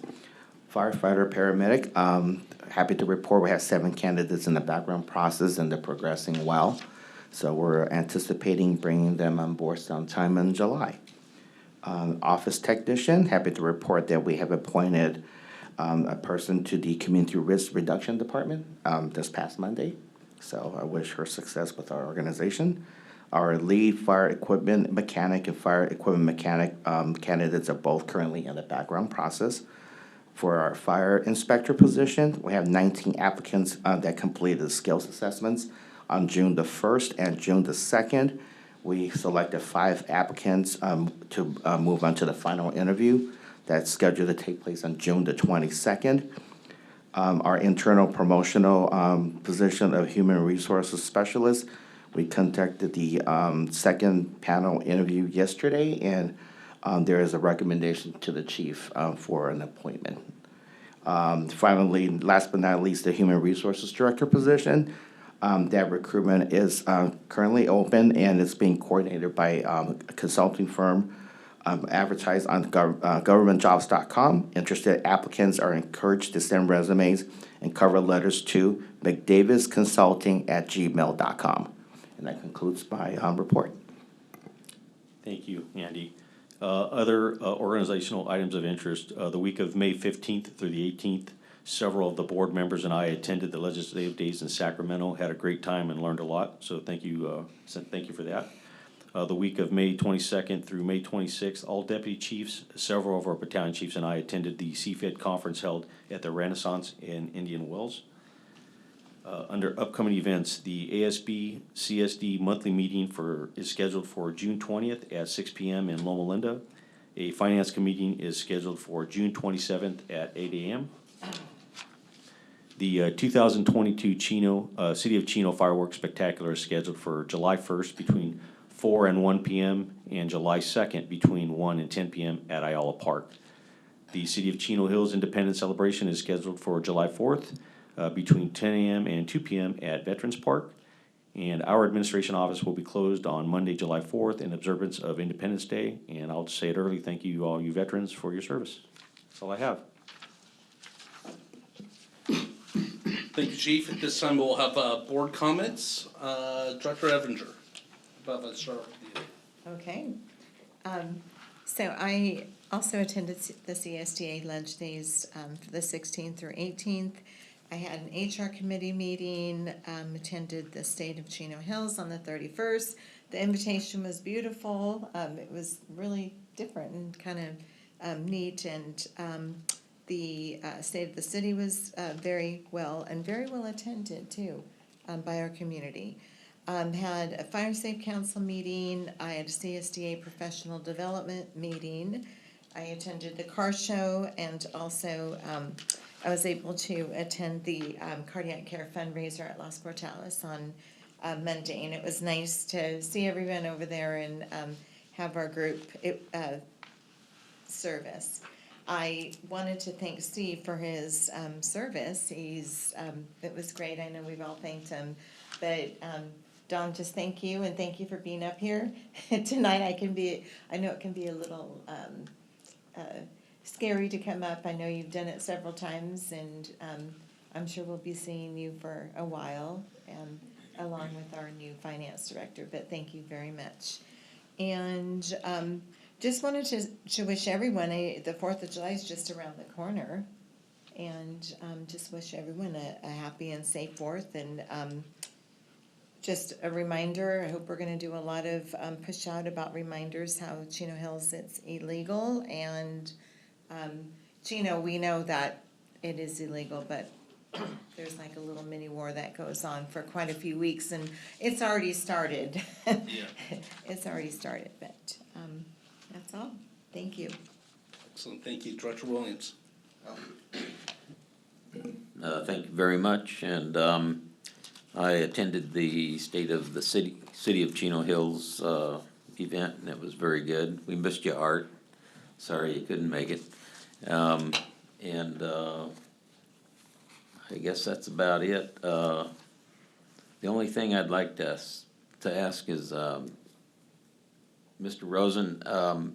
Firefighter, paramedic, happy to report we have 7 candidates in the background process and they're progressing well. So we're anticipating bringing them on board sometime in July. Office technician, happy to report that we have appointed a person to the Community Risk Reduction Department this past Monday. So I wish her success with our organization. Our lead fire equipment mechanic and fire equipment mechanic candidates are both currently in the background process. For our fire inspector position, we have 19 applicants that completed the skills assessments on June the 1st and June the 2nd. We selected 5 applicants to move on to the final interview that's scheduled to take place on June the 22nd. Our internal promotional position of human resources specialist, we conducted the second panel interview yesterday, and there is a recommendation to the chief for an appointment. Finally, last but not least, the human resources director position. That recruitment is currently open and it's being coordinated by a consulting firm advertised on governmentjobs.com. Interested applicants are encouraged to send resumes and cover letters to mcdavisconsulting@gmail.com. And that concludes my report. Thank you, Andy. Other organizational items of interest, the week of May 15th through the 18th, several of the board members and I attended the legislative days in Sacramento, had a great time and learned a lot, so thank you for that. The week of May 22nd through May 26th, all deputy chiefs, several of our battalion chiefs and I attended the CFID conference held at the Renaissance in Indian Wells. Under upcoming events, the ASB CSD monthly meeting is scheduled for June 20th at 6 p.m. in Loma Linda. A finance committee is scheduled for June 27th at 8 a.m. The 2022 City of Chino Fireworks Spectacular is scheduled for July 1st between 4 and 1 p.m. and July 2nd between 1 and 10 p.m. at Ayala Park. The City of Chino Hills Independence Celebration is scheduled for July 4th between 10 a.m. and 2 p.m. at Veterans Park. And our administration office will be closed on Monday, July 4th in observance of Independence Day. And I'll just say it early, thank you all you veterans for your service. That's all I have. Thank you, Chief. At this time, we'll have board comments. Director Evinger. Let's start with you. Okay. So I also attended the CSDA lunch days for the 16th through 18th. I had an HR committee meeting, attended the State of Chino Hills on the 31st. The invitation was beautiful. It was really different and kind of neat, and the State of the City was very well attended too by our community. Had a Fire Safe Council meeting. I had a CSDA professional development meeting. I attended the car show, and also I was able to attend the cardiac care fundraiser at Los Portales on Monday, and it was nice to see everyone over there and have our group service. I wanted to thank Steve for his service. It was great. I know we've all thanked him, but Don, just thank you, and thank you for being up here tonight. I know it can be a little scary to come up. I know you've done it several times, and I'm sure we'll be seeing you for a while, along with our new finance director, but thank you very much. And Just wanted to wish everyone, the 4th of July is just around the corner. And just wish everyone a happy and safe 4th. And just a reminder, I hope we're going to do a lot of push out about reminders how Chino Hills, it's illegal. And Chino, we know that it is illegal, but there's like a little mini war that goes on for quite a few weeks, and it's already started. Yeah. It's already started, but that's all. Thank you. Excellent, thank you. Director Williams. Thank you very much, and I attended the State of the City of Chino Hills event, and it was very good. We missed you, Art. Sorry you couldn't make it. I guess that's about it. The only thing I'd like to ask is, Mr. Rosen,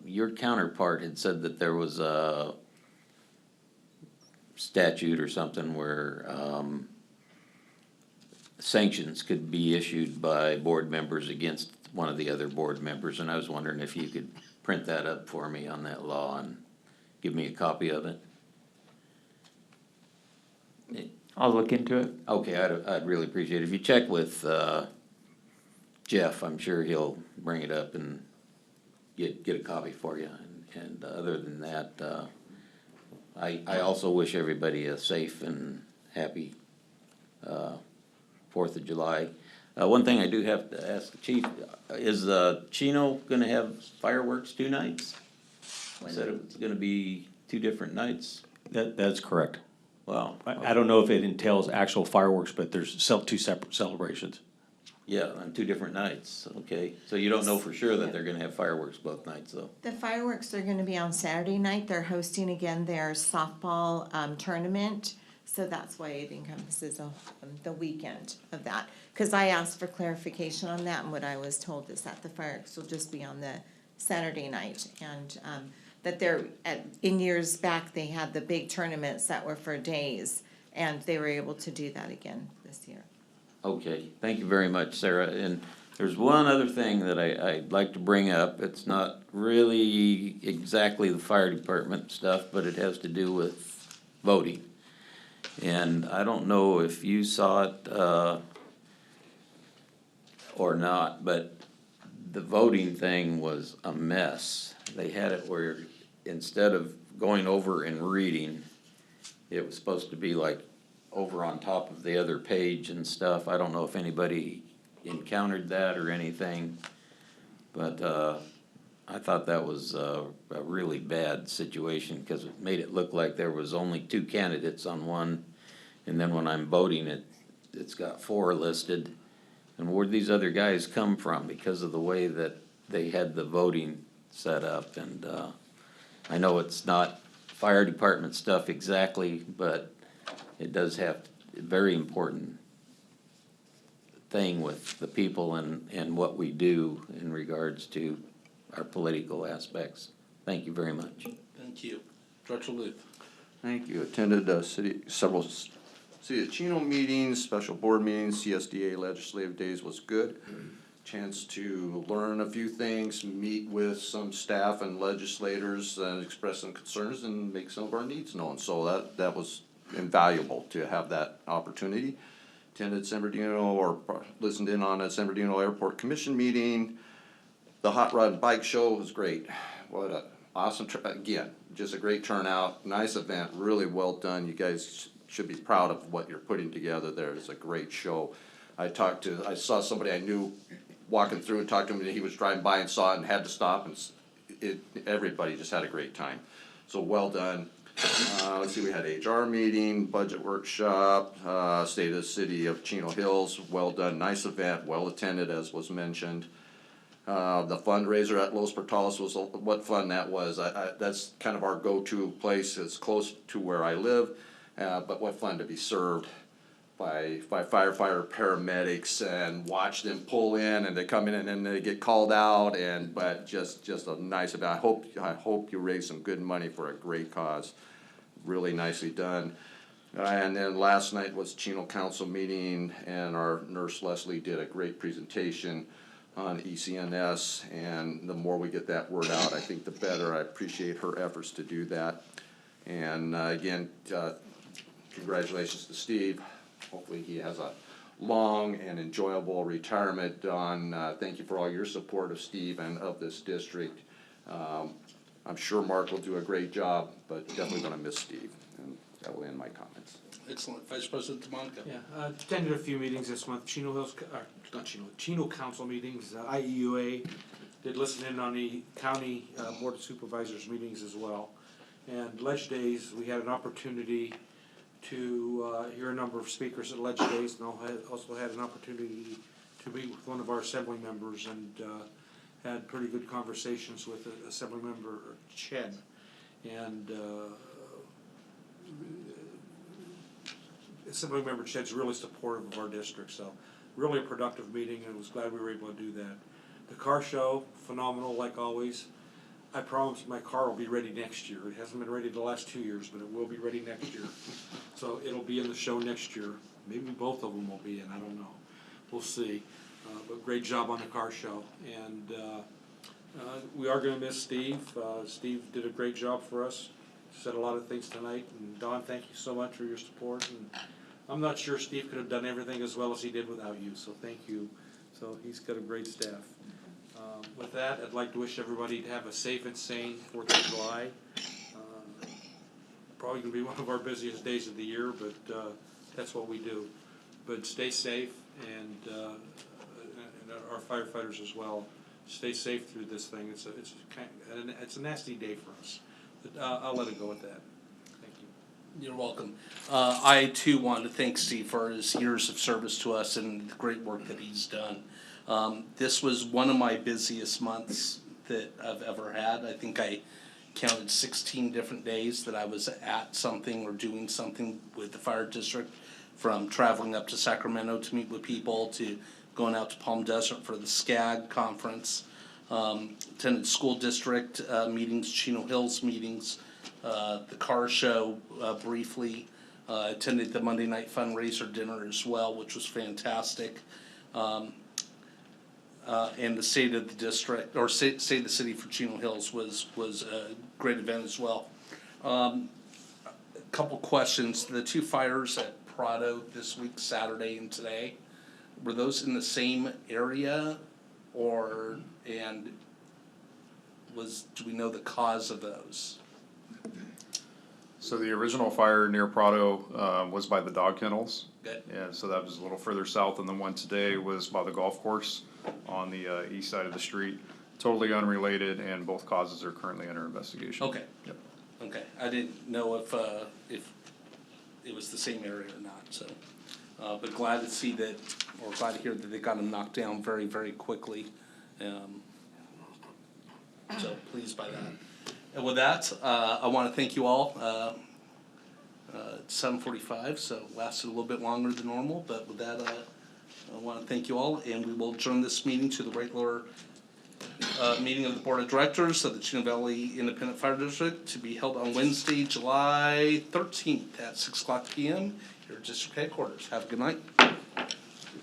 your counterpart had said that there was a statute or something where sanctions could be issued by board members against one of the other board members, and I was wondering if you could print that up for me on that law and give me a copy of it. I'll look into it. Okay, I'd really appreciate it. If you check with Jeff, I'm sure he'll bring it up and get a copy for you. And other than that, I also wish everybody a safe and happy 4th of July. One thing I do have to ask the chief, is Chino gonna have fireworks 2 nights? Said it was gonna be 2 different nights? That's correct. Wow. I don't know if it entails actual fireworks, but there's 2 separate celebrations. Yeah, on 2 different nights, okay. So you don't know for sure that they're gonna have fireworks both nights, though? The fireworks are going to be on Saturday night. They're hosting again their softball tournament. So that's why it encompasses the weekend of that. Because I asked for clarification on that, and what I was told is that the fireworks will just be on the Saturday night. And that in years back, they had the big tournaments that were for days, and they were able to do that again this year. Okay, thank you very much, Sarah. And there's one other thing that I'd like to bring up. It's not really exactly the fire department stuff, but it has to do with voting. And I don't know if you saw it or not, but the voting thing was a mess. They had it where instead of going over and reading, it was supposed to be like over on top of the other page and stuff. I don't know if anybody encountered that or anything, but I thought that was a really bad situation because it made it look like there was only 2 candidates on one, and then when I'm voting, it's got 4 listed. And where'd these other guys come from because of the way that they had the voting set up? And I know it's not fire department stuff exactly, but it does have a very important thing with the people and what we do in regards to our political aspects. Thank you very much. Thank you. Director Luth. Thank you. Attended several City of Chino meetings, special board meetings, CSDA legislative days was good. Chance to learn a few things, meet with some staff and legislators and express some concerns and make some of our needs known. So that was invaluable to have that opportunity. Attended San Bernardino or listened in on a San Bernardino Airport Commission meeting. The Hot Rod and Bike Show was great. What a awesome, again, just a great turnout, nice event, really well done. You guys should be proud of what you're putting together there. It's a great show. I saw somebody I knew walking through and talked to him, and he was driving by and saw it and had to stop, and everybody just had a great time. So well done. Let's see, we had HR meeting, budget workshop, State of the City of Chino Hills, well done, nice event, well attended as was mentioned. The fundraiser at Los Portales was, what fun that was. That's kind of our go-to place. It's close to where I live, but what fun to be served by firefighter paramedics and watch them pull in, and they come in and then they get called out, but just a nice event. I hope you raise some good money for a great cause. Really nicely done. And then last night was Chino Council meeting, and our nurse Leslie did a great presentation on ECNS, and the more we get that word out, I think the better. I appreciate her efforts to do that. And again, congratulations to Steve. Hopefully he has a long and enjoyable retirement. Don, thank you for all your support of Steve and of this district. I'm sure Mark will do a great job, but definitely going to miss Steve. And that will end my comments. Excellent. Vice President DeMonica. Yeah, attended a few meetings this month, Chino Council meetings, IEUA, did listen in on the county board of supervisors meetings as well. And Ledge Days, we had an opportunity to hear a number of speakers at Ledge Days, and also had an opportunity to meet with one of our assembly members, and had pretty good conversations with Assemblymember Chen. And Assemblymember Chen's really supportive of our district, so really a productive meeting, and I was glad we were able to do that. The car show, phenomenal like always. I promise my car will be ready next year. It hasn't been ready the last 2 years, but it will be ready next year. So it'll be in the show next year. Maybe both of them will be in, I don't know. We'll see. But great job on the car show. And we are gonna miss Steve. Steve did a great job for us. Said a lot of things tonight. And Don, thank you so much for your support. And I'm not sure Steve could have done everything as well as he did without you, so thank you. So he's got a great staff. With that, I'd like to wish everybody to have a safe and sane 4th of July. Probably gonna be one of our busiest days of the year, but that's what we do. But stay safe, and our firefighters as well. Stay safe through this thing. It's a nasty day for us. But I'll let it go with that. Thank you. You're welcome. I too want to thank Steve for his years of service to us and the great work that he's done. This was one of my busiest months that I've ever had. I think I counted 16 different days that I was at something or doing something with the fire district, from traveling up to Sacramento to meet with people, to going out to Palm Desert for the SCAG conference, attended school district meetings, Chino Hills meetings, the car show briefly, attended the Monday night fundraiser dinner as well, which was fantastic. And the state of the district, or state of the city for Chino Hills was a great event as well. A couple questions. The 2 fires at Prado this week, Saturday and today, were those in the same area, and do we know the cause of those? So the original fire near Prado was by the dog kennels. Good. Yeah, so that was a little further south, and the one today was by the golf course on the east side of the street. Totally unrelated, and both causes are currently under investigation. Okay. Yep. Okay, I didn't know if it was the same area or not, so, but glad to see that, or glad to hear that they got them knocked down very, very quickly. So pleased by that. And with that, I wanna thank you all. It's 7:45, so it lasted a little bit longer than normal, but with that, I wanna thank you all, and we will adjourn this meeting to the regular meeting of the Board of Directors of the Chino Valley Independent Fire District, to be held on Wednesday, July 13th at 6:00 p.m. here at District Headquarters. Have a good night.